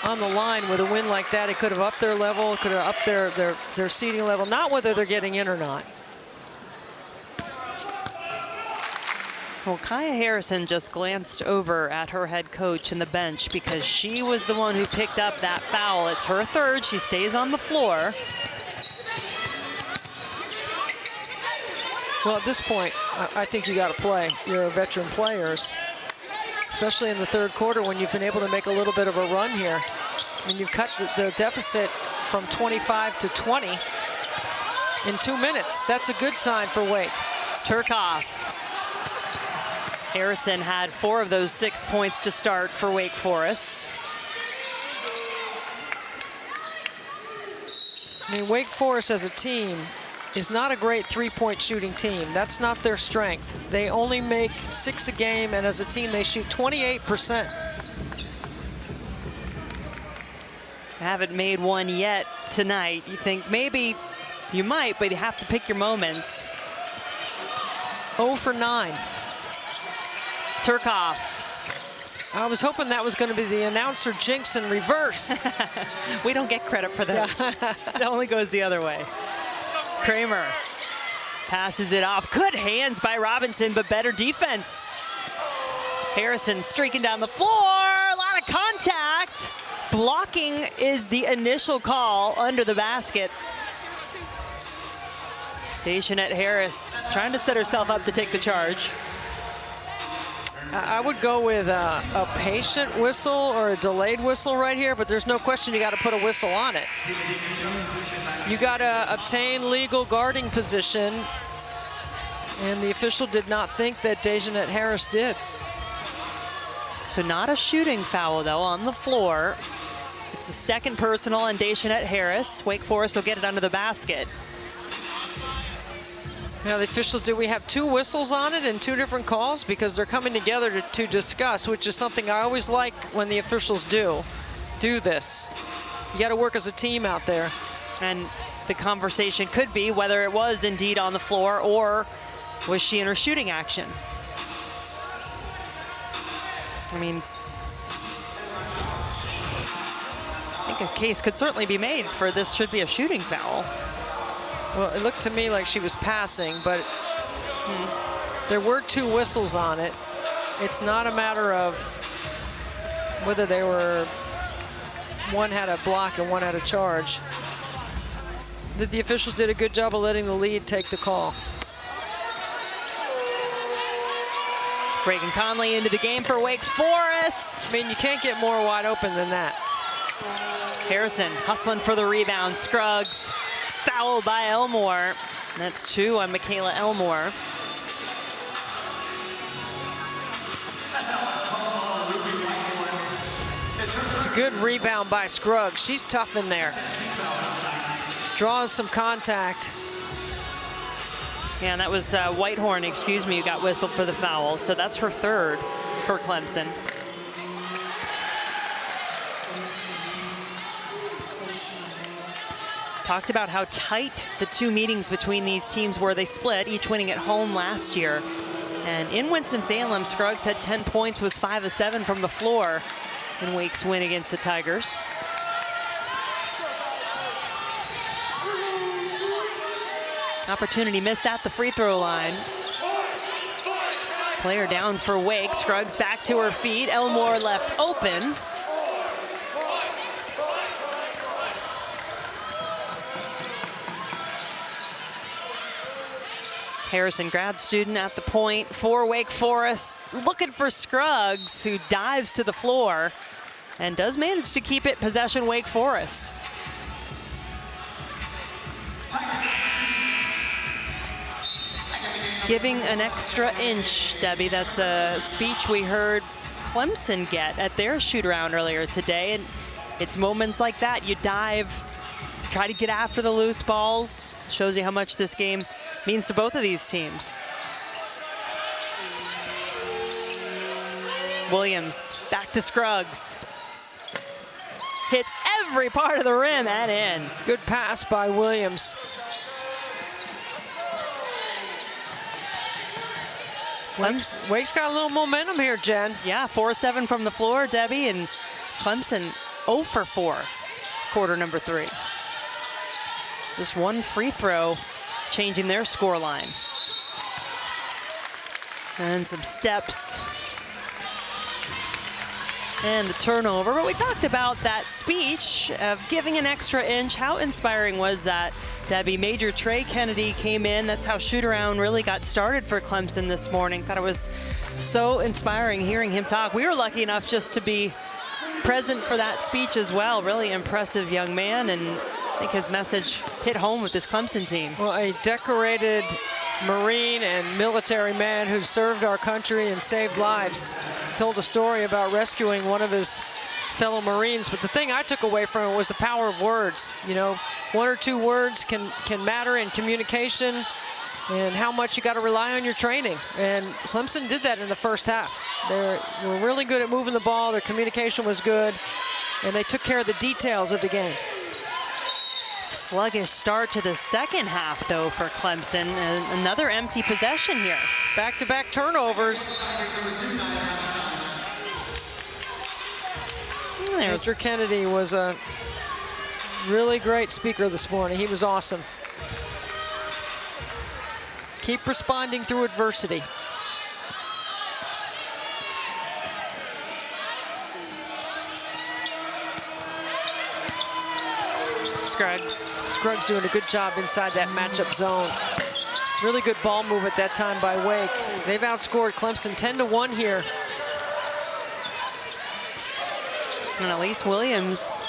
on the line. With a win like that, it could have upped their level, it could have upped their seeding level, not whether they're getting in or not. Well, Kaya Harrison just glanced over at her head coach in the bench, because she was the one who picked up that foul. It's her 3rd. She stays on the floor. Well, at this point, I think you got to play your veteran players, especially in the 3rd quarter when you've been able to make a little bit of a run here. I mean, you've cut the deficit from 25 to 20 in 2 minutes. That's a good sign for Wake. Turkoff. Harrison had 4 of those 6 points to start for Wake Forest. I mean, Wake Forest as a team is not a great 3-point shooting team. That's not their strength. They only make 6 a game, and as a team, they shoot 28%. Haven't made one yet tonight. You think maybe you might, but you have to pick your moments. 0 for 9. Turkoff. I was hoping that was going to be the announcer jinx in reverse. We don't get credit for those. It only goes the other way. Kramer passes it off. Good hands by Robinson, but better defense. Harrison streaking down the floor. A lot of contact. Blocking is the initial call under the basket. Daishanette Harris trying to set herself up to take the charge. I would go with a patient whistle or a delayed whistle right here, but there's no question you got to put a whistle on it. You got to obtain legal guarding position, and the official did not think that Daishanette Harris did. So not a shooting foul, though, on the floor. It's a second personal on Daishanette Harris. Wake Forest will get it under the basket. Now the officials, do we have 2 whistles on it and 2 different calls? Because they're coming together to discuss, which is something I always like when the officials do this. You got to work as a team out there. And the conversation could be whether it was indeed on the floor or was she in her shooting action. I mean, I think a case could certainly be made for this should be a shooting foul. Well, it looked to me like she was passing, but there were 2 whistles on it. It's not a matter of whether they were, one had a block and one had a charge. The officials did a good job of letting the lead take the call. Raegyn Conley into the game for Wake Forest. I mean, you can't get more wide open than that. Harrison hustling for the rebound. Scruggs. Foul by Elmore. That's 2 on Michaela Elmore. It's a good rebound by Scruggs. She's tough in there. Draws some contact. Yeah, and that was Whitehorn, excuse me, who got whistled for the foul. So that's her 3rd for Clemson. Talked about how tight the 2 meetings between these teams were. They split, each winning at home last year. And in Winston-Salem, Scruggs had 10 points, was 5 of 7 from the floor in Wake's win against the Tigers. Opportunity missed at the free throw line. Player down for Wake. Scruggs back to her feet. Elmore left open. Harrison, grad student at the point for Wake Forest, looking for Scruggs, who dives to the floor and does manage to keep it possession Wake Forest. Giving an extra inch, Debbie. That's a speech we heard Clemson get at their shoot-around earlier today. And it's moments like that. You dive, try to get after the loose balls. Shows you how much this game means to both of these teams. Williams back to Scruggs. Hits every part of the rim and in. Good pass by Williams. Wake's got a little momentum here, Jen. Yeah, 4-7 from the floor, Debbie, and Clemson 0 for 4, quarter number 3. Just 1 free throw changing their score line. And some steps. And the turnover. But we talked about that speech of giving an extra inch. How inspiring was that, Debbie? Major Trey Kennedy came in. That's how shoot-around really got started for Clemson this morning. Thought it was so inspiring hearing him talk. We were lucky enough just to be present for that speech as well. Really impressive young man, and I think his message hit home with this Clemson team. Well, a decorated Marine and military man who served our country and saved lives. Told a story about rescuing one of his fellow Marines, but the thing I took away from it was the power of words. You know, 1 or 2 words can matter in communication and how much you got to rely on your training. And Clemson did that in the first half. They were really good at moving the ball. Their communication was good. And they took care of the details of the game. Sluggish start to the second half, though, for Clemson. And another empty possession here. Back-to-back turnovers. Mr. Kennedy was a really great speaker this morning. He was awesome. Keep responding through adversity. Scruggs doing a good job inside that matchup zone. Really good ball movement that time by Wake. They've outscored Clemson 10-1 here. And Elise Williams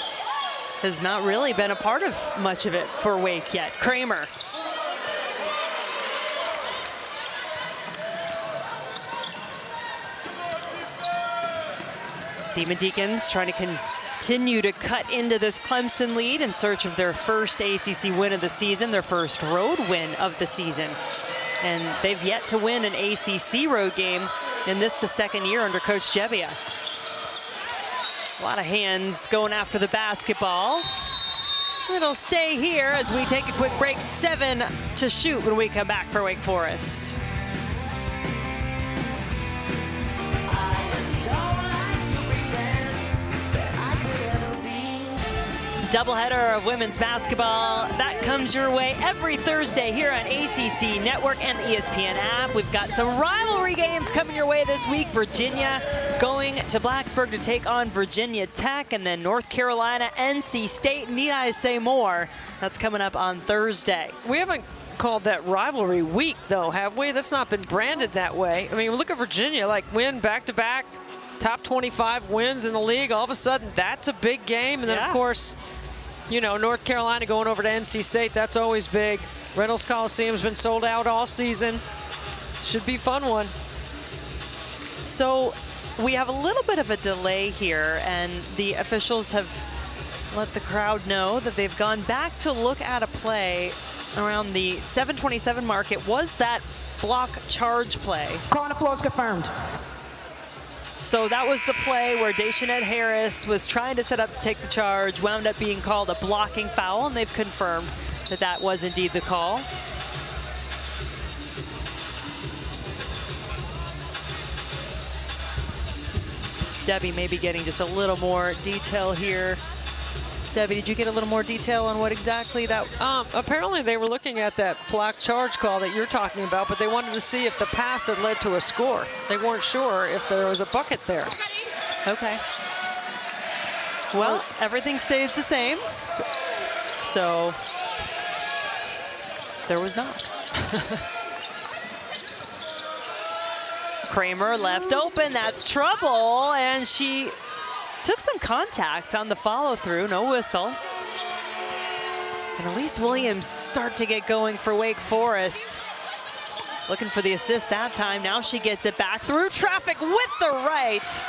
has not really been a part of much of it for Wake yet. Kramer. Demon Deacons trying to continue to cut into this Clemson lead in search of their first ACC win of the season, their first road win of the season. And they've yet to win an ACC road game, and this the second year under Coach Gebbia. A lot of hands going after the basketball. It'll stay here as we take a quick break. 7 to shoot when we come back for Wake Forest. Doubleheader of women's basketball. That comes your way every Thursday here on ACC Network and the ESPN app. We've got some rivalry games coming your way this week. Virginia going to Blacksburg to take on Virginia Tech, and then North Carolina, NC State. Need I say more? That's coming up on Thursday. We haven't called that rivalry week, though, have we? That's not been branded that way. I mean, look at Virginia, like win back-to-back, top 25 wins in the league. All of a sudden, that's a big game. And then, of course, you know, North Carolina going over to NC State, that's always big. Reynolds Coliseum's been sold out all season. Should be a fun one. So we have a little bit of a delay here, and the officials have let the crowd know that they've gone back to look at a play around the 7:27 mark. It was that block charge play. Call on the floor is confirmed. So that was the play where Daishanette Harris was trying to set up to take the charge, wound up being called a blocking foul, and they've confirmed that that was indeed the call. Debbie may be getting just a little more detail here. Debbie, did you get a little more detail on what exactly that? Apparently they were looking at that block charge call that you're talking about, but they wanted to see if the pass had led to a score. They weren't sure if there was a bucket there. Okay. Well, everything stays the same. So there was not. Kramer left open, that's trouble, and she took some contact on the follow-through, no whistle. And Elise Williams start to get going for Wake Forest. Looking for the assist that time. Now she gets it back through traffic with the right.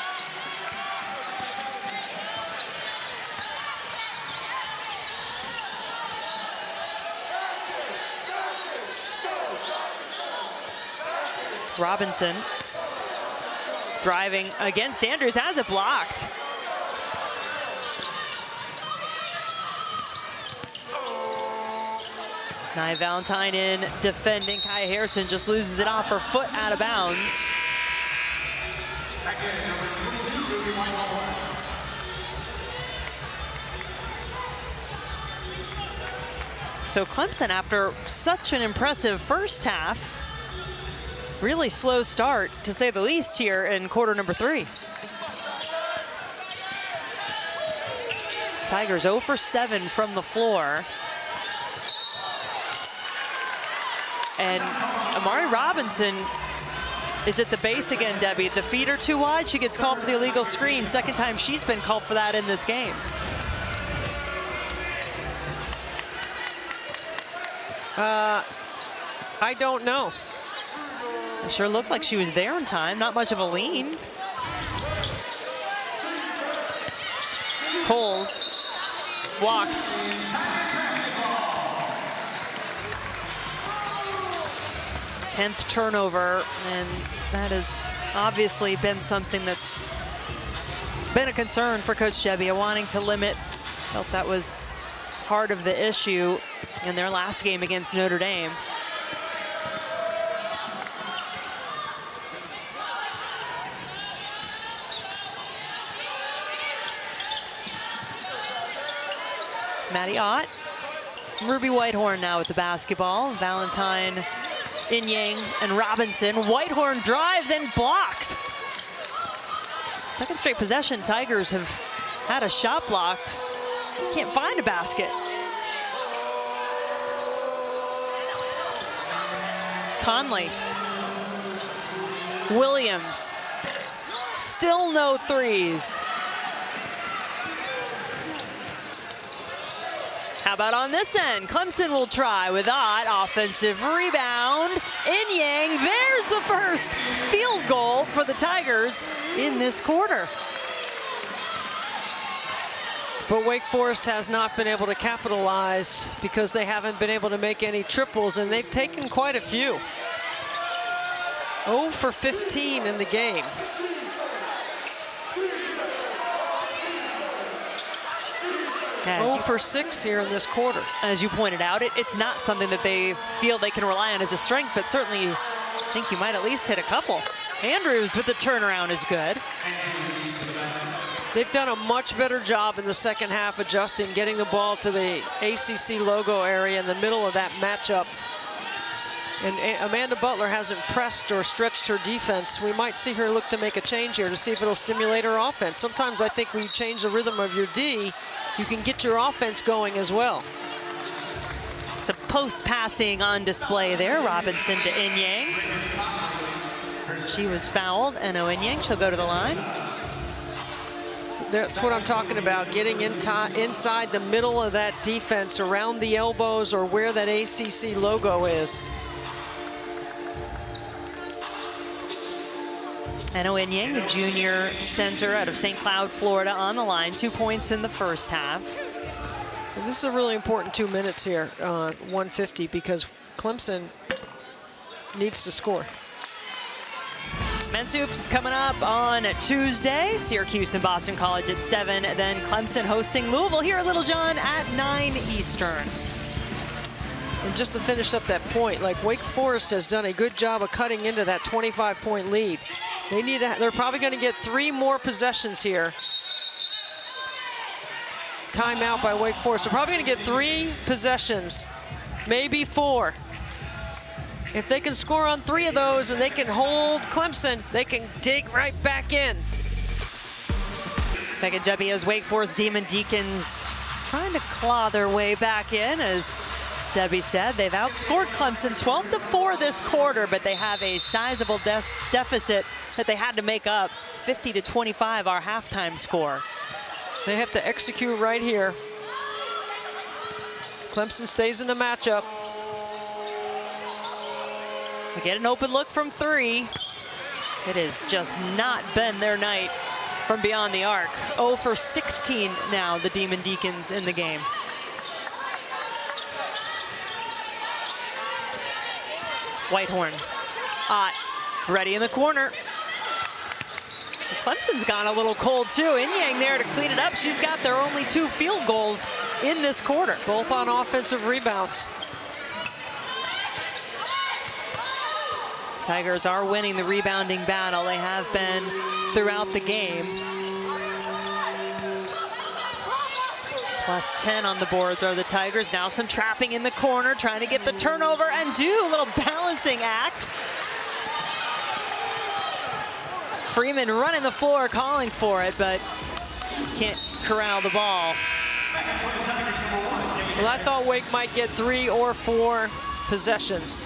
Robinson driving against Andrews, has it blocked. Nia Valentine in defending. Kaya Harrison just loses it off her foot out of bounds. So Clemson, after such an impressive first half, really slow start, to say the least, here in quarter number 3. Tigers 0 for 7 from the floor. And Amari Robinson is at the base again, Debbie. The feet are too wide. She gets called for the illegal screen. Second time she's been called for that in this game. I don't know. It sure looked like she was there in time. Not much of a lean. Coles walked. Tenth turnover, and that has obviously been something that's been a concern for Coach Gebbia, wanting to limit. Felt that was part of the issue in their last game against Notre Dame. Maddie Ott. Ruby Whitehorn now with the basketball. Valentine, Inyang, and Robinson. Whitehorn drives and blocks. Second straight possession, Tigers have had a shot blocked. Can't find a basket. Conley. Williams. Still no threes. How about on this end? Clemson will try with Ott. Offensive rebound. Inyang. There's the first field goal for the Tigers in this quarter. But Wake Forest has not been able to capitalize because they haven't been able to make any triples, and they've taken quite a few. 0 for 15 in the game. As 0 for 6 here in this quarter. As you pointed out, it's not something that they feel they can rely on as a strength, but certainly I think you might at least hit a couple. Andrews with the turnaround is good. They've done a much better job in the second half adjusting, getting the ball to the ACC logo area in the middle of that matchup. And Amanda Butler hasn't pressed or stretched her defense. We might see her look to make a change here to see if it'll stimulate her offense. Sometimes I think when you change the rhythm of your D, you can get your offense going as well. Some post passing on display there. Robinson to Inyang. She was fouled, and Inyang, she'll go to the line. So that's what I'm talking about, getting inside the middle of that defense, around the elbows or where that ACC logo is. And Inyang, the junior center out of St. Cloud, Florida, on the line. 2 points in the first half. And this is a really important 2 minutes here, 150, because Clemson needs to score. Men's hoops coming up on Tuesday. Syracuse and Boston College at 7. Then Clemson hosting Louisville here at Littlejohn at 9 Eastern. And just to finish up that point, like Wake Forest has done a good job of cutting into that 25-point lead. They're probably going to get 3 more possessions here. Timeout by Wake Forest. They're probably going to get 3 possessions, maybe 4. If they can score on 3 of those and they can hold Clemson, they can dig right back in. Back at Gebbia's Wake Forest Demon Deacons trying to claw their way back in. As Debbie said, they've outscored Clemson 12-4 this quarter, but they have a sizable deficit that they had to make up. 50-25, our halftime score. They have to execute right here. Clemson stays in the matchup. We get an open look from 3. It has just not been their night from beyond the arc. 0 for 16 now, the Demon Deacons in the game. Whitehorn. Ott ready in the corner. Clemson's gone a little cold too. Inyang there to clean it up. She's got their only 2 field goals in this quarter. Both on offensive rebounds. Tigers are winning the rebounding battle. They have been throughout the game. Plus 10 on the boards are the Tigers. Now some trapping in the corner, trying to get the turnover and do a little balancing act. Freeman running the floor, calling for it, but can't corral the ball. Well, I thought Wake might get 3 or 4 possessions.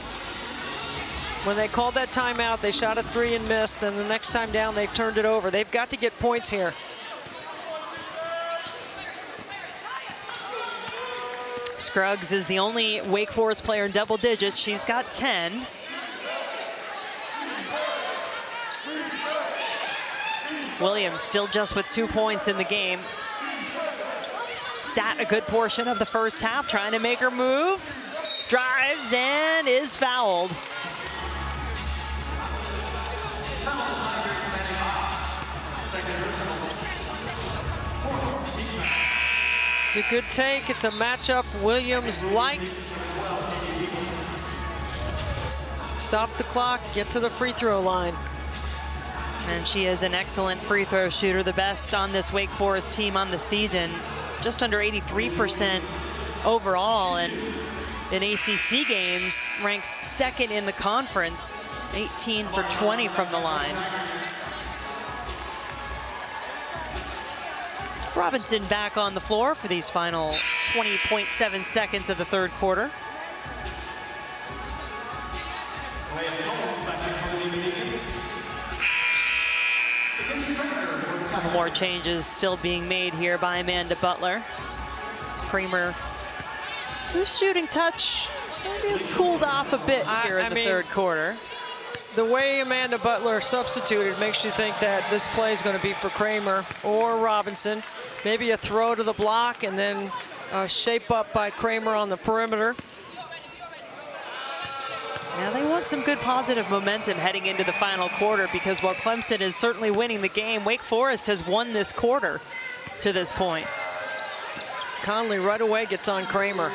When they called that timeout, they shot a 3 and missed. Then the next time down, they've turned it over. They've got to get points here. Scruggs is the only Wake Forest player in double digits. She's got 10. Williams still just with 2 points in the game. Sat a good portion of the first half, trying to make her move. Drives and is fouled. It's a good take. It's a matchup Williams likes. Stop the clock, get to the free throw line. And she is an excellent free throw shooter, the best on this Wake Forest team on the season. Just under 83% overall, and in ACC games ranks second in the conference, 18 for 20 from the line. Robinson back on the floor for these final 20.7 seconds of the third quarter. A couple more changes still being made here by Amanda Butler. Kramer, whose shooting touch maybe cooled off a bit here in the third quarter. The way Amanda Butler substituted makes you think that this play is going to be for Kramer or Robinson. Maybe a throw to the block and then a shape up by Kramer on the perimeter. Yeah, they want some good positive momentum heading into the final quarter, because while Clemson is certainly winning the game, Wake Forest has won this quarter to this point. Conley right away gets on Kramer.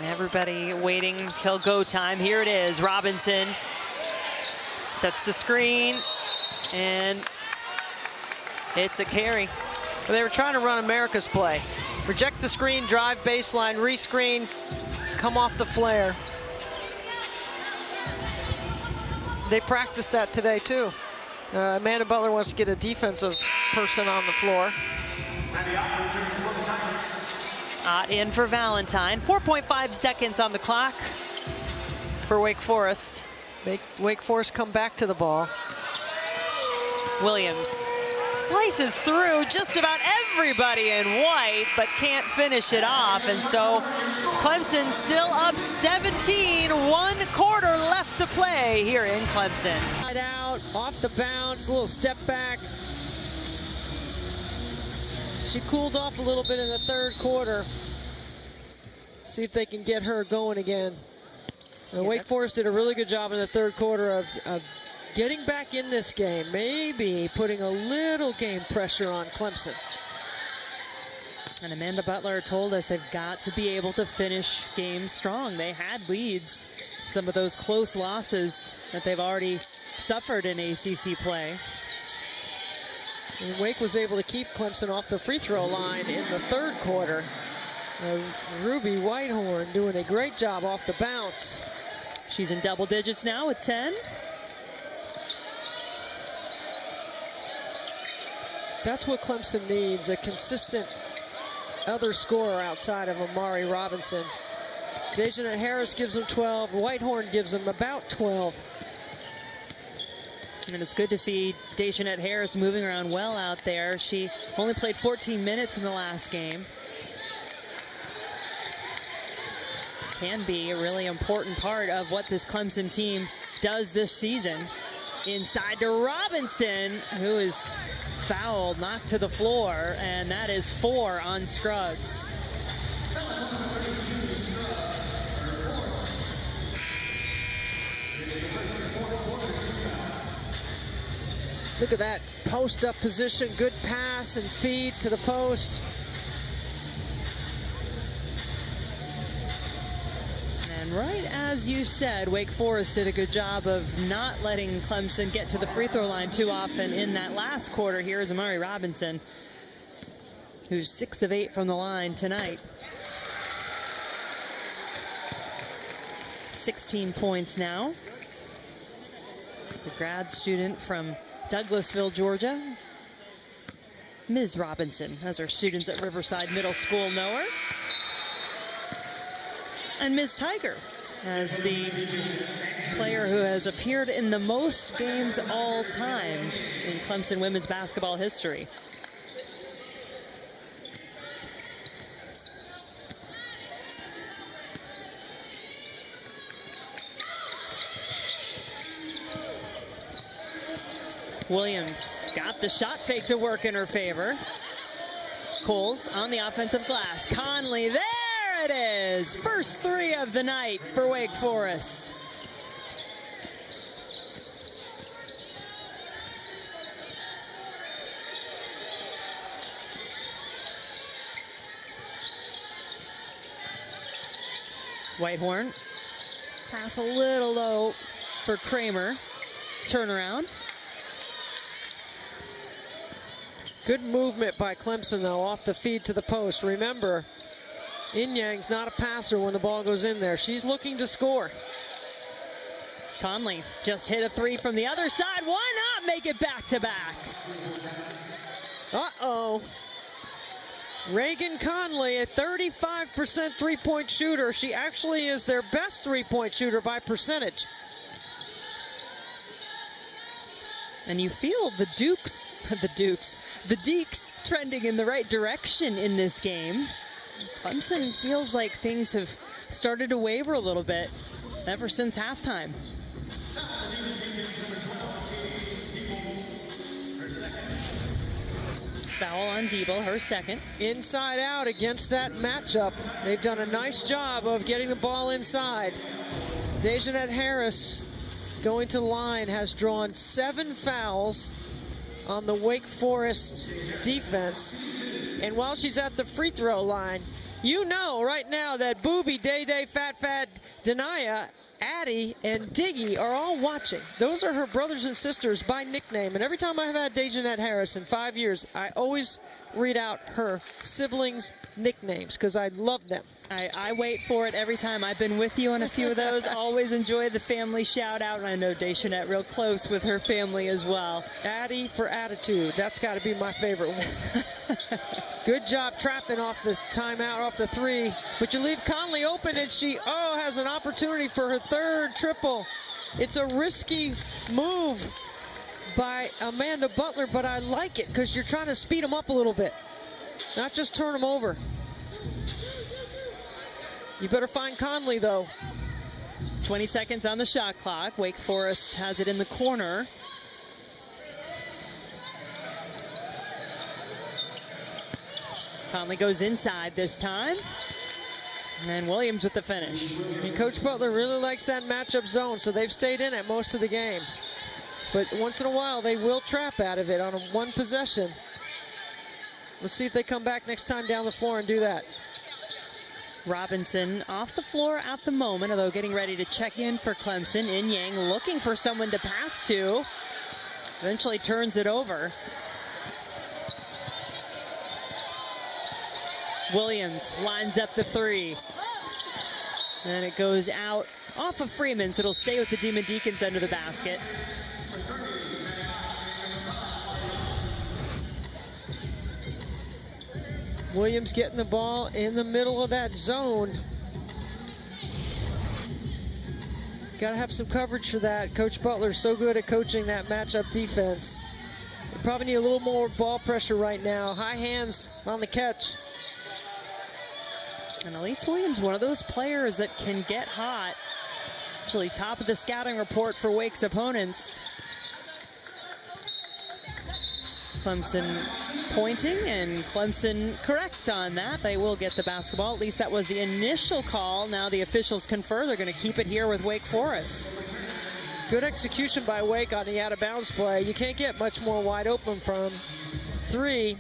Everybody waiting till go time. Here it is. Robinson sets the screen, and it's a carry. They were trying to run America's play. Reject the screen, drive baseline, rescreen, come off the flare. They practiced that today too. Amanda Butler wants to get a defensive person on the floor. In for Valentine. 4.5 seconds on the clock for Wake Forest. Make Wake Forest come back to the ball. Williams slices through just about everybody in white, but can't finish it off. And so Clemson still up 17, 1 quarter left to play here in Clemson. Right out, off the bounce, a little step back. She cooled off a little bit in the third quarter. See if they can get her going again. Wake Forest did a really good job in the third quarter of getting back in this game, maybe putting a little game pressure on Clemson. And Amanda Butler told us they've got to be able to finish games strong. They had leads, some of those close losses that they've already suffered in ACC play. And Wake was able to keep Clemson off the free throw line in the third quarter. Ruby Whitehorn doing a great job off the bounce. She's in double digits now with 10. That's what Clemson needs, a consistent other scorer outside of Amari Robinson. Dejanette Harris gives them 12. Whitehorn gives them about 12. And it's good to see Dejanette Harris moving around well out there. She only played 14 minutes in the last game. Can be a really important part of what this Clemson team does this season. Inside to Robinson, who is fouled, knocked to the floor, and that is 4 on Scruggs. Look at that post-up position, good pass and feed to the post. And right as you said, Wake Forest did a good job of not letting Clemson get to the free throw line too often in that last quarter. Here's Amari Robinson, who's 6 of 8 from the line tonight. 16 points now. The grad student from Douglasville, Georgia. Ms. Robinson, as our students at Riverside Middle School know her. And Ms. Tiger, as the player who has appeared in the most games all time in Clemson women's basketball history. Williams got the shot fake to work in her favor. Coles on the offensive glass. Conley, there it is. First 3 of the night for Wake Forest. Whitehorn. Pass a little low for Kramer. Turnaround. Good movement by Clemson, though, off the feed to the post. Remember, Inyang's not a passer when the ball goes in there. She's looking to score. Conley just hit a three from the other side. Why not make it back-to-back? Uh-oh. Raegyn Conley, a 35% three-point shooter. She actually is their best three-point shooter by percentage. And you feel the Deeks trending in the right direction in this game. Clemson feels like things have started to waver a little bit ever since halftime. Foul on Deeble, her second. Inside out against that matchup. They've done a nice job of getting the ball inside. Dejanette Harris going to the line has drawn 7 fouls on the Wake Forest defense. And while she's at the free throw line, you know right now that Booby, Day, Fat, Denia, Addie, and Diggy are all watching. Those are her brothers and sisters by nickname. And every time I've had Dejanette Harris in 5 years, I always read out her siblings' nicknames because I love them. I wait for it every time. I've been with you on a few of those. Always enjoy the family shout out. And I know Dejanette real close with her family as well. Addie for attitude. That's got to be my favorite one. Good job trapping off the timeout, off the three. But you leave Conley open, and she, has an opportunity for her third triple. It's a risky move by Amanda Butler, but I like it because you're trying to speed them up a little bit, not just turn them over. You better find Conley, though. 20 seconds on the shot clock. Wake Forest has it in the corner. Conley goes inside this time. And Williams with the finish. And Coach Butler really likes that matchup zone, so they've stayed in it most of the game. But once in a while, they will trap out of it on one possession. Let's see if they come back next time down the floor and do that. Robinson off the floor at the moment, although getting ready to check in for Clemson. Inyang looking for someone to pass to. Eventually turns it over. Williams lines up the three. And it goes out off of Freeman, so it'll stay with the Demon Deacons under the basket. Williams getting the ball in the middle of that zone. Got to have some coverage for that. Coach Butler's so good at coaching that matchup defense. They probably need a little more ball pressure right now. High hands on the catch. And Elise Williams, one of those players that can get hot. Actually, top of the scouting report for Wake's opponents. Clemson pointing, and Clemson correct on that. They will get the basketball. At least that was the initial call. Now the officials confer they're going to keep it here with Wake Forest. Good execution by Wake on the out-of-bounds play. You can't get much more wide open from three.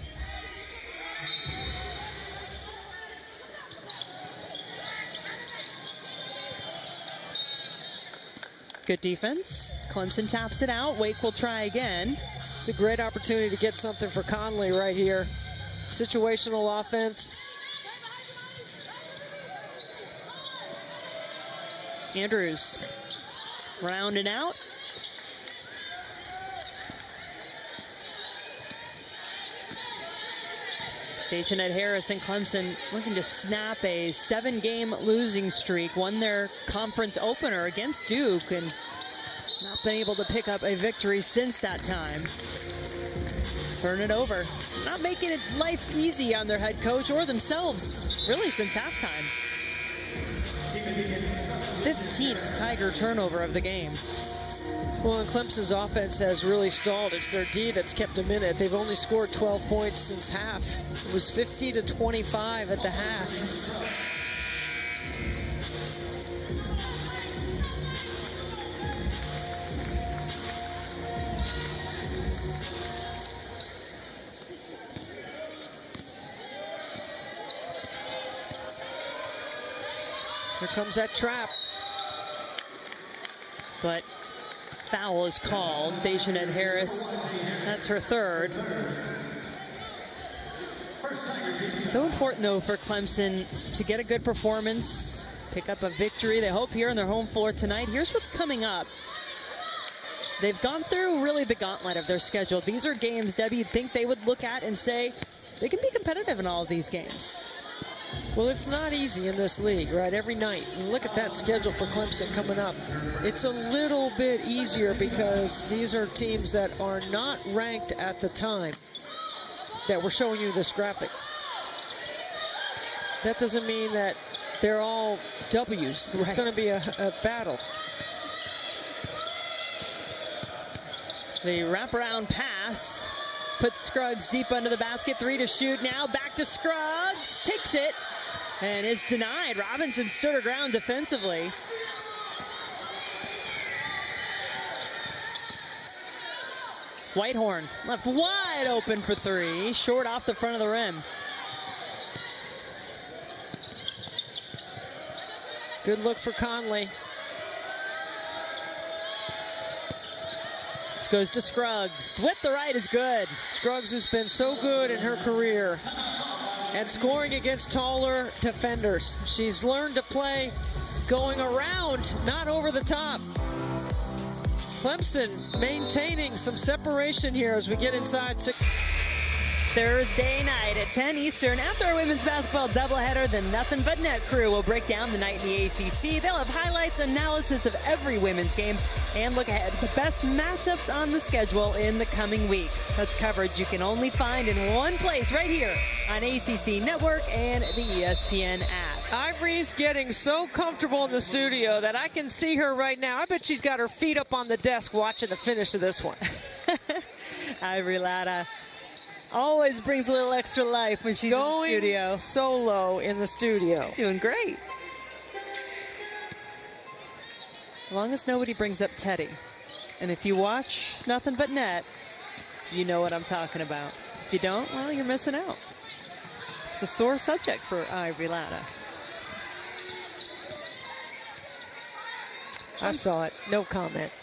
Good defense. Clemson taps it out. Wake will try again. It's a great opportunity to get something for Conley right here. Situational offense. Andrews rounding out. Dejanette Harris and Clemson looking to snap a 7-game losing streak. Won their conference opener against Duke and not been able to pick up a victory since that time. Turn it over. Not making it life easy on their head coach or themselves, really, since halftime. 15th Tiger turnover of the game. Well, and Clemson's offense has really stalled. It's their D that's kept them in it. They've only scored 12 points since half. It was 50-25 at the half. Here comes that trap. But foul is called. Daishanette Harris, that's her third. So important, though, for Clemson to get a good performance, pick up a victory. They hope here on their home floor tonight. Here's what's coming up. They've gone through really the gauntlet of their schedule. These are games, Debbie, you'd think they would look at and say they can be competitive in all of these games. Well, it's not easy in this league, right? Every night. And look at that schedule for Clemson coming up. It's a little bit easier because these are teams that are not ranked at the time that we're showing you this graphic. That doesn't mean that they're all W's. It's going to be a battle. The wraparound pass puts Scruggs deep under the basket. 3 to shoot now. Back to Scruggs. Takes it and is denied. Robinson stood her ground defensively. Whitehorn left wide open for 3. Short off the front of the rim. Good look for Conley. Goes to Scruggs. With the right is good. Scruggs has been so good in her career at scoring against taller defenders. She's learned to play going around, not over the top. Clemson maintaining some separation here as we get inside. Thursday night at 10 Eastern, after our women's basketball doubleheader, the Nothing But Net crew will break down the night in the ACC. They'll have highlights, analysis of every women's game, and look ahead at the best matchups on the schedule in the coming week. That's coverage you can only find in one place, right here on ACC Network and the ESPN app. Ivory's getting so comfortable in the studio that I can see her right now. I bet she's got her feet up on the desk watching the finish of this one. Ivory Latta always brings a little extra life when she's in the studio. Going solo in the studio. Doing great. As long as nobody brings up Teddy. And if you watch Nothing But Net, you know what I'm talking about. If you don't, well, you're missing out. It's a sore subject for Ivory Latta. I saw it. No comment.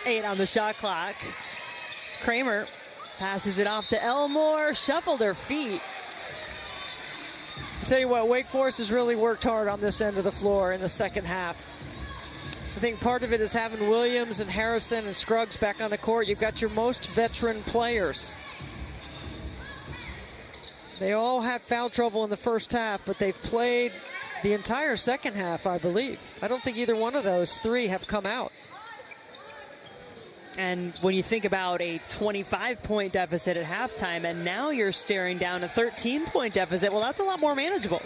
8 on the shot clock. Kramer passes it off to Elmore. Shuffled her feet. I'll tell you what, Wake Forest has really worked hard on this end of the floor in the second half. I think part of it is having Williams and Harrison and Scruggs back on the court. You've got your most veteran players. They all had foul trouble in the first half, but they've played the entire second half, I believe. I don't think either one of those 3 have come out. And when you think about a 25-point deficit at halftime, and now you're staring down a 13-point deficit, well, that's a lot more manageable.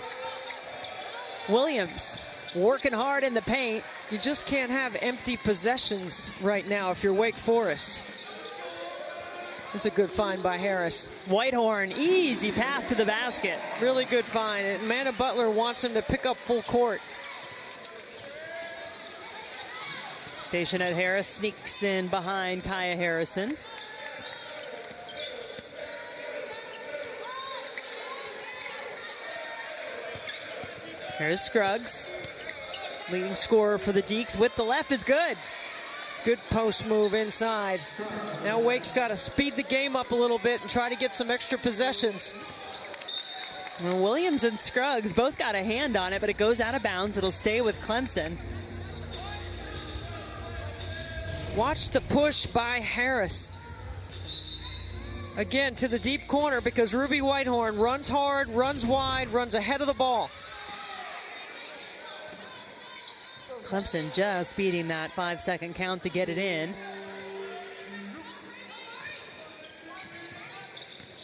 Williams working hard in the paint. You just can't have empty possessions right now if you're Wake Forest. It's a good find by Harris. Whitehorn, easy path to the basket. Really good find. And Amanda Butler wants him to pick up full court. Daishanette Harris sneaks in behind Kaya Harrison. Here's Scruggs. Leading scorer for the Deeks with the left is good. Good post move inside. Now Wake's got to speed the game up a little bit and try to get some extra possessions. Well, Williams and Scruggs both got a hand on it, but it goes out of bounds. It'll stay with Clemson. Watch the push by Harris. Again, to the deep corner because Ruby Whitehorn runs hard, runs wide, runs ahead of the ball. Clemson just beating that 5-second count to get it in.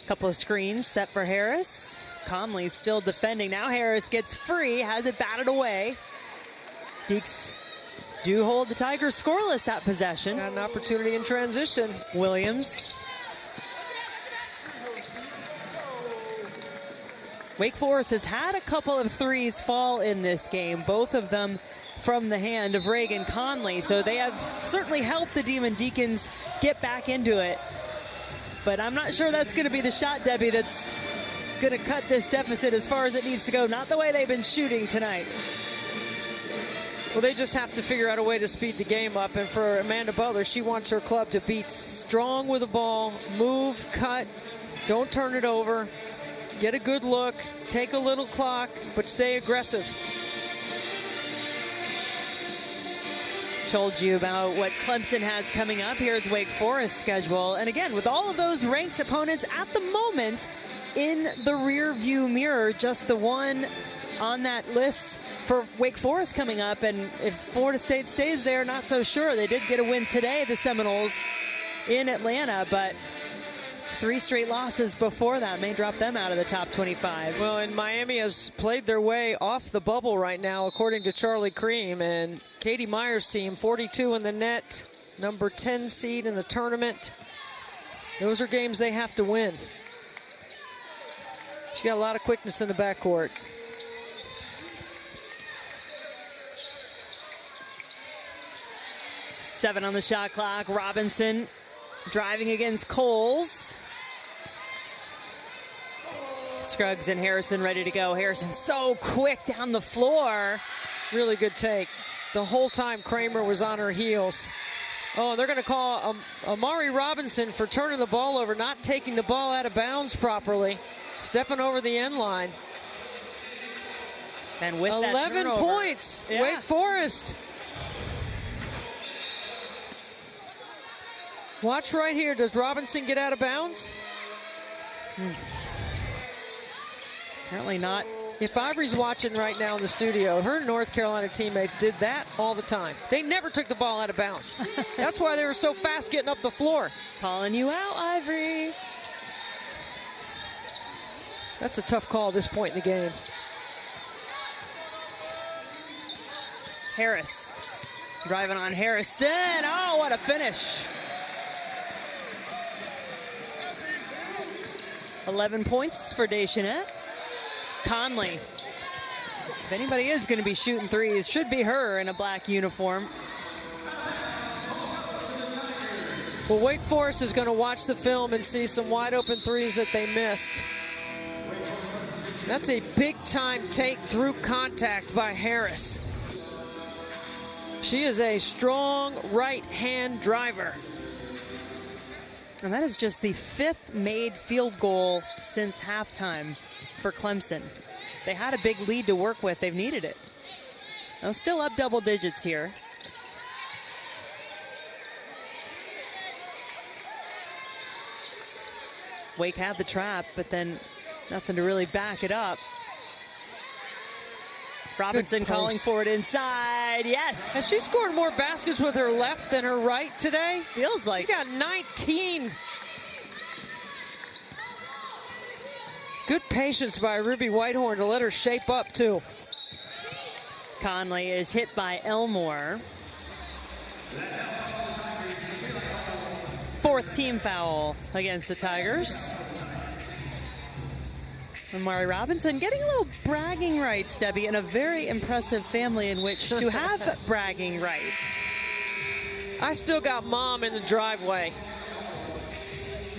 Couple of screens set for Harris. Conley still defending. Now Harris gets free, has it batted away. Deeks do hold the Tigers scoreless that possession. Got an opportunity in transition. Williams. Wake Forest has had a couple of threes fall in this game, both of them from the hand of Raegyn Conley, so they have certainly helped the Demon Deacons get back into it. But I'm not sure that's going to be the shot, Debbie, that's going to cut this deficit as far as it needs to go. Not the way they've been shooting tonight. Well, they just have to figure out a way to speed the game up. And for Amanda Butler, she wants her club to be strong with the ball, move, cut, don't turn it over, get a good look, take a little clock, but stay aggressive. Told you about what Clemson has coming up. Here's Wake Forest's schedule. And again, with all of those ranked opponents at the moment in the rear view mirror, just the one on that list for Wake Forest coming up. And if Florida State stays there, not so sure. They did get a win today, the Seminoles in Atlanta, but 3 straight losses before that may drop them out of the top 25. Well, and Miami has played their way off the bubble right now, according to Charlie Cream. And Katie Meyer's team, 42 in the net, number 10 seed in the tournament. Those are games they have to win. She got a lot of quickness in the backcourt. Seven on the shot clock. Robinson driving against Coles. Scruggs and Harrison ready to go. Harrison so quick down the floor. Really good take. The whole time Kramer was on her heels. Oh, they're going to call Amari Robinson for turning the ball over, not taking the ball out of bounds properly, stepping over the end line. And with 11 that points, yeah. Wake Forest. Watch right here. Does Robinson get out of bounds? Apparently not. If Ivory's watching right now in the studio, her North Carolina teammates did that all the time. They never took the ball out of bounds. That's why they were so fast getting up the floor. Calling you out, Ivory. That's a tough call at this point in the game. Harris driving on Harrison. Oh, what a finish. 11 points for Deschanette. Conley. If anybody is going to be shooting threes, should be her in a black uniform. Well, Wake Forest is going to watch the film and see some wide open threes that they missed. That's a big time take through contact by Harris. She is a strong right hand driver. And that is just the 5th made field goal since halftime for Clemson. They had a big lead to work with. They've needed it. Now still up double digits here. Wake had the trap, but then nothing to really back it up. Robinson calling for it inside. Yes. Has she scored more baskets with her left than her right today? Feels like. She's got 19. Good patience by Ruby Whitehorn to let her shape up, too. Conley is hit by Elmore. 4th team foul against the Tigers. Amari Robinson getting a little bragging rights, Debbie, in a very impressive family in which to have bragging rights. I still got Mom in the driveway.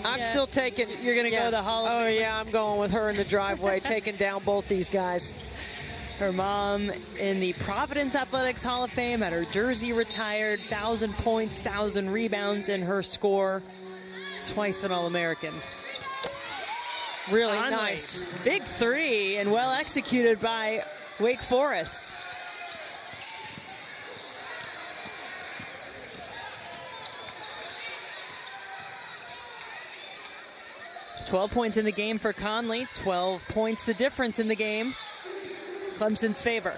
I'm still taking. You're going to go to the Hall of Fame? Oh, yeah, I'm going with her in the driveway, taking down both these guys. Her mom in the Providence Athletics Hall of Fame, had her jersey retired, 1,000 points, 1,000 rebounds in her score, twice an All-American. Really Conley. Nice. Big 3 and well executed by Wake Forest. $12 points in the game for Conley. 12 points the difference in the game. Clemson's favor.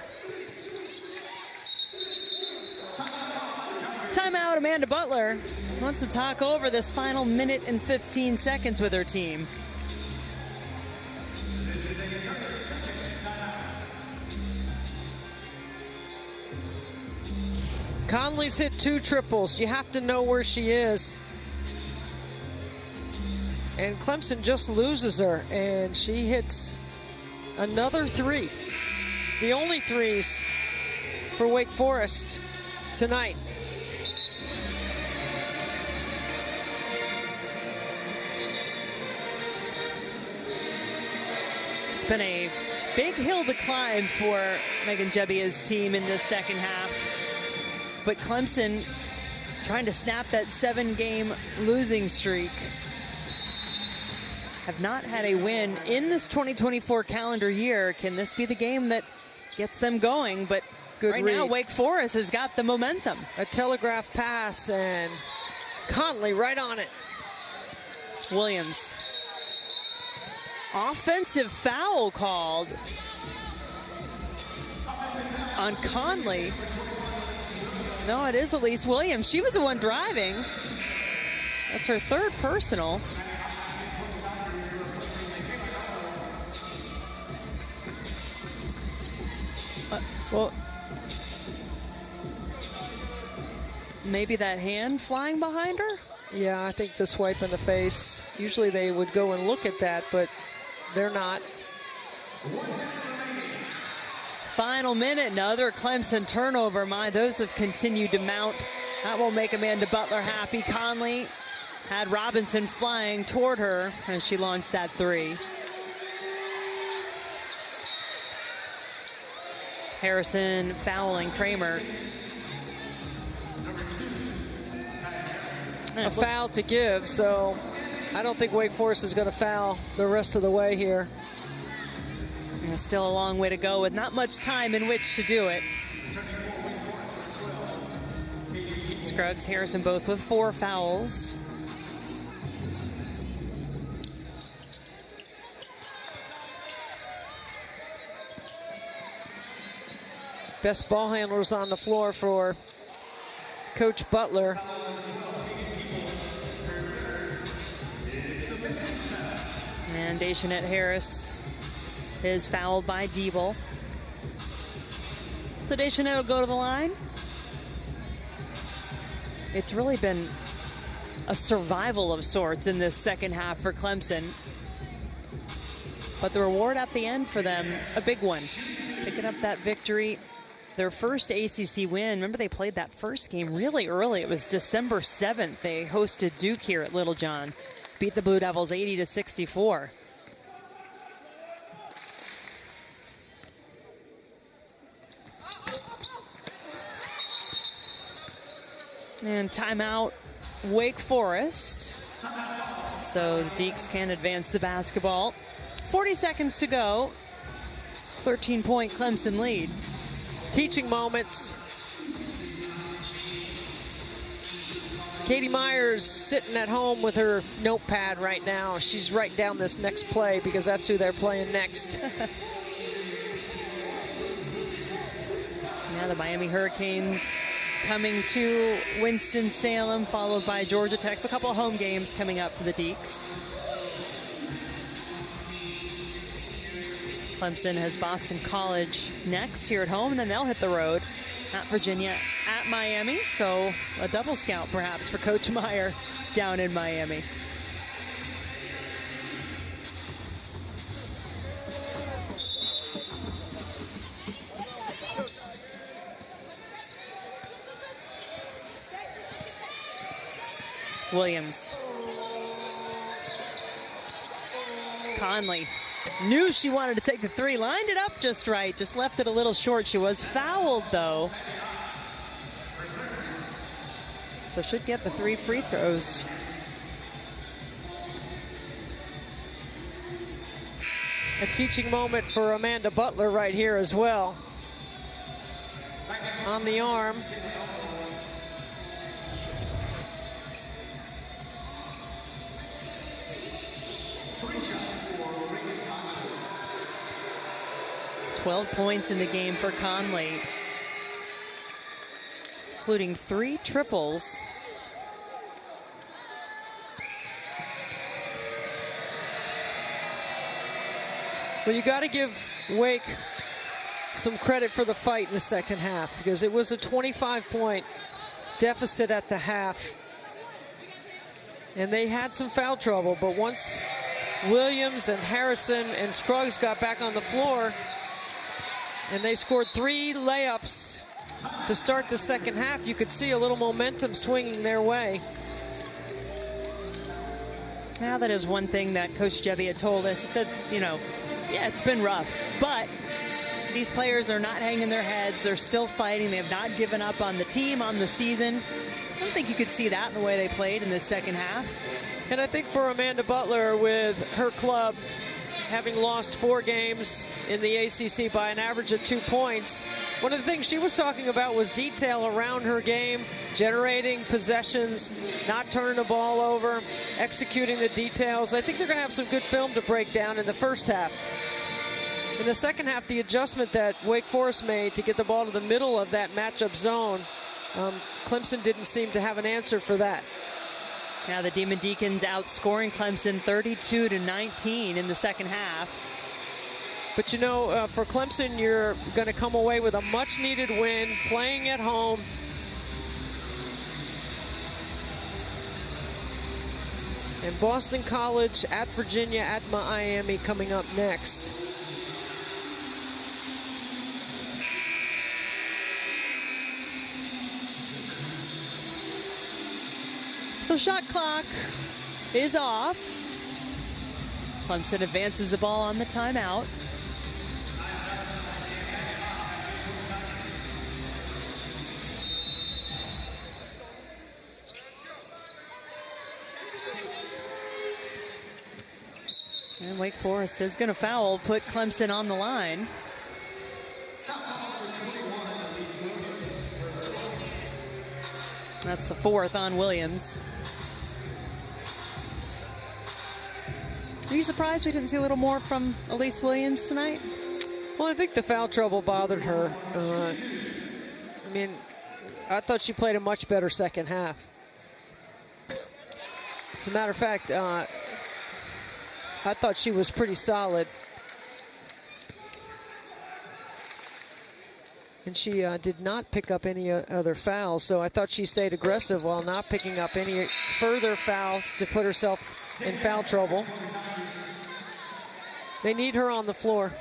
Timeout. Amanda Butler wants to talk over this final minute and 15 seconds with her team. Conley's hit 2 triples. You have to know where she is. And Clemson just loses her, and she hits another 3. The only 3s for Wake Forest tonight. been a big hill to climb for Raegyn Deeble's team in the second half. But Clemson trying to snap that 7-game losing streak. Have not had a win in this 2024 calendar year. Can this be the game that gets them going? But good right read. now, Wake Forest has got the momentum. A telegraph pass, and Conley right on it. Williams. Offensive foul called on Conley. No, it is Elise Williams. She was the one driving. That's her third personal. Well, maybe that hand flying behind her? Yeah, I think the swipe in the face. Usually they would go and look at that, but they're not. Final minute, another Clemson turnover. My, those have continued to mount. That will make Amanda Butler happy. Conley had Robinson flying toward her as she launched that three. Harrison fouling Kramer. A foul to give, so I don't think Wake Forest is going to foul the rest of the way here. And still a long way to go with not much time in which to do it. Scruggs, Harrison both with 4 fouls. Best ball handlers on the floor for Coach Butler. And Daishanette Harris is fouled by Deeble. So Daishanette will go to the line. It's really been a survival of sorts in this second half for Clemson. But the reward at the end for them, a big one. Picking up that victory. Their first ACC win. Remember, they played that first game really early. It was December 7th. They hosted Duke here at Littlejohn. Beat the Blue Devils 80-64. And timeout, Wake Forest. So the Deeks can advance the basketball. 40 seconds to go. 13-point Clemson lead. Teaching moments. Katie Myers sitting at home with her notepad right now. She's writing down this next play because that's who they're playing next. Now the Miami Hurricanes coming to Winston-Salem, followed by Georgia Tech. So a couple of home games coming up for the Deeks. Clemson has Boston College next here at home, and then they'll hit the road at Virginia, at Miami. So a double scout perhaps for Coach Meyer down in Miami. Williams. Conley knew she wanted to take the three, lined it up just right, just left it a little short. She was fouled though. So should get the 3 free throws. A teaching moment for Amanda Butler right here as well. On the arm. $12 points in the game for Conley, including 3 triples. Well, you got to give Wake some credit for the fight in the second half because it was a 25-point deficit at the half. And they had some foul trouble, but once Williams and Harrison and Scruggs got back on the floor, and they scored 3 layups to start the second half, you could see a little momentum swinging their way. Now that is one thing that Coach Debbie had told us. He said, you know, Yeah, it's been rough, but these players are not hanging their heads. They're still fighting. They have not given up on the team, on the season. I don't think you could see that in the way they played in the second half. And I think for Amanda Butler, with her club having lost 4 games in the ACC by an average of 2 points, one of the things she was talking about was detail around her game, generating possessions, not turning the ball over, executing the details. I think they're going to have some good film to break down in the first half. In the second half, the adjustment that Wake Forest made to get the ball to the middle of that matchup zone, Clemson didn't seem to have an answer for that. Now the Demon Deacons outscoring Clemson 32-19 in the second half. But you know, for Clemson, you're going to come away with a much-needed win, playing at home. And Boston College at Virginia, at Miami coming up next. So shot clock is off. Clemson advances the ball on the timeout. And Wake Forest is going to foul, put Clemson on the line. That's the 4th on Williams. Are you surprised we didn't see a little more from Elise Williams tonight? Well, I think the foul trouble bothered her. I mean, I thought she played a much better second half. As a matter of fact, I thought she was pretty solid. And she did not pick up any other fouls, so I thought she stayed aggressive while not picking up any further fouls to put herself in foul trouble. They need her on the floor.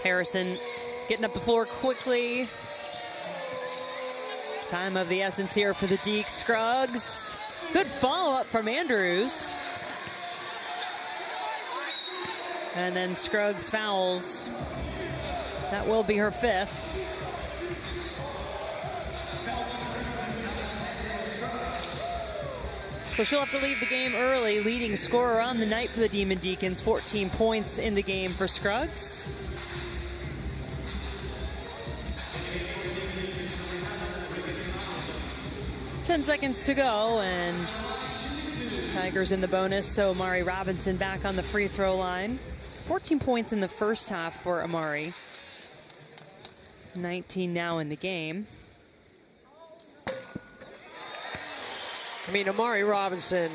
Harrison getting up the floor quickly. Time of the essence here for the Deeks. Scruggs. Good follow-up from Andrews. And then Scruggs fouls. That will be her 5th. So she'll have to leave the game early. Leading scorer on the night for the Demon Deacons. 14 points in the game for Scruggs. Ten seconds to go, and Tigers in the bonus, so Amari Robinson back on the free throw line. 14 points in the first half for Amari. 19 now in the game. I mean, Amari Robinson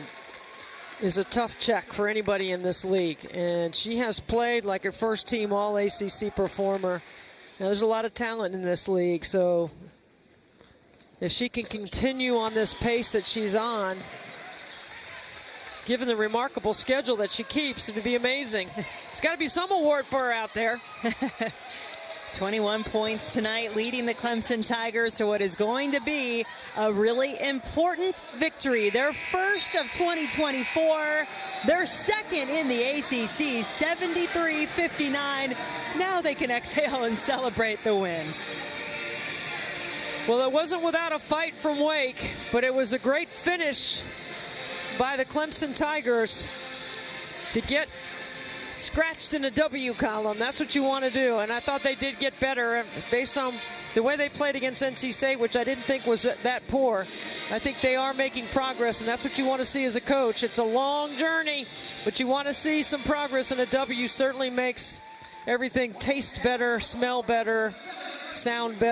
is a tough check for anybody in this league, and she has played like a first-team All-ACC performer. Now, there's a lot of talent in this league, so if she can continue on this pace that she's on, given the remarkable schedule that she keeps, it would be amazing. It's got to be some award for her out there. 21 points tonight, leading the Clemson Tigers to what is going to be a really important victory. Their first of 2024, their second in the ACC, 73-59. Now they can exhale and celebrate the win. Well, it wasn't without a fight from Wake, but it was a great finish by the Clemson Tigers to get scratched in a W column. That's what you want to do, and I thought they did get better based on the way they played against NC State, which I didn't think was that poor. I think they are making progress, and that's what you want to see as a coach. It's a long journey, but you want to see some progress, and a W certainly makes everything taste better, smell better, sound better.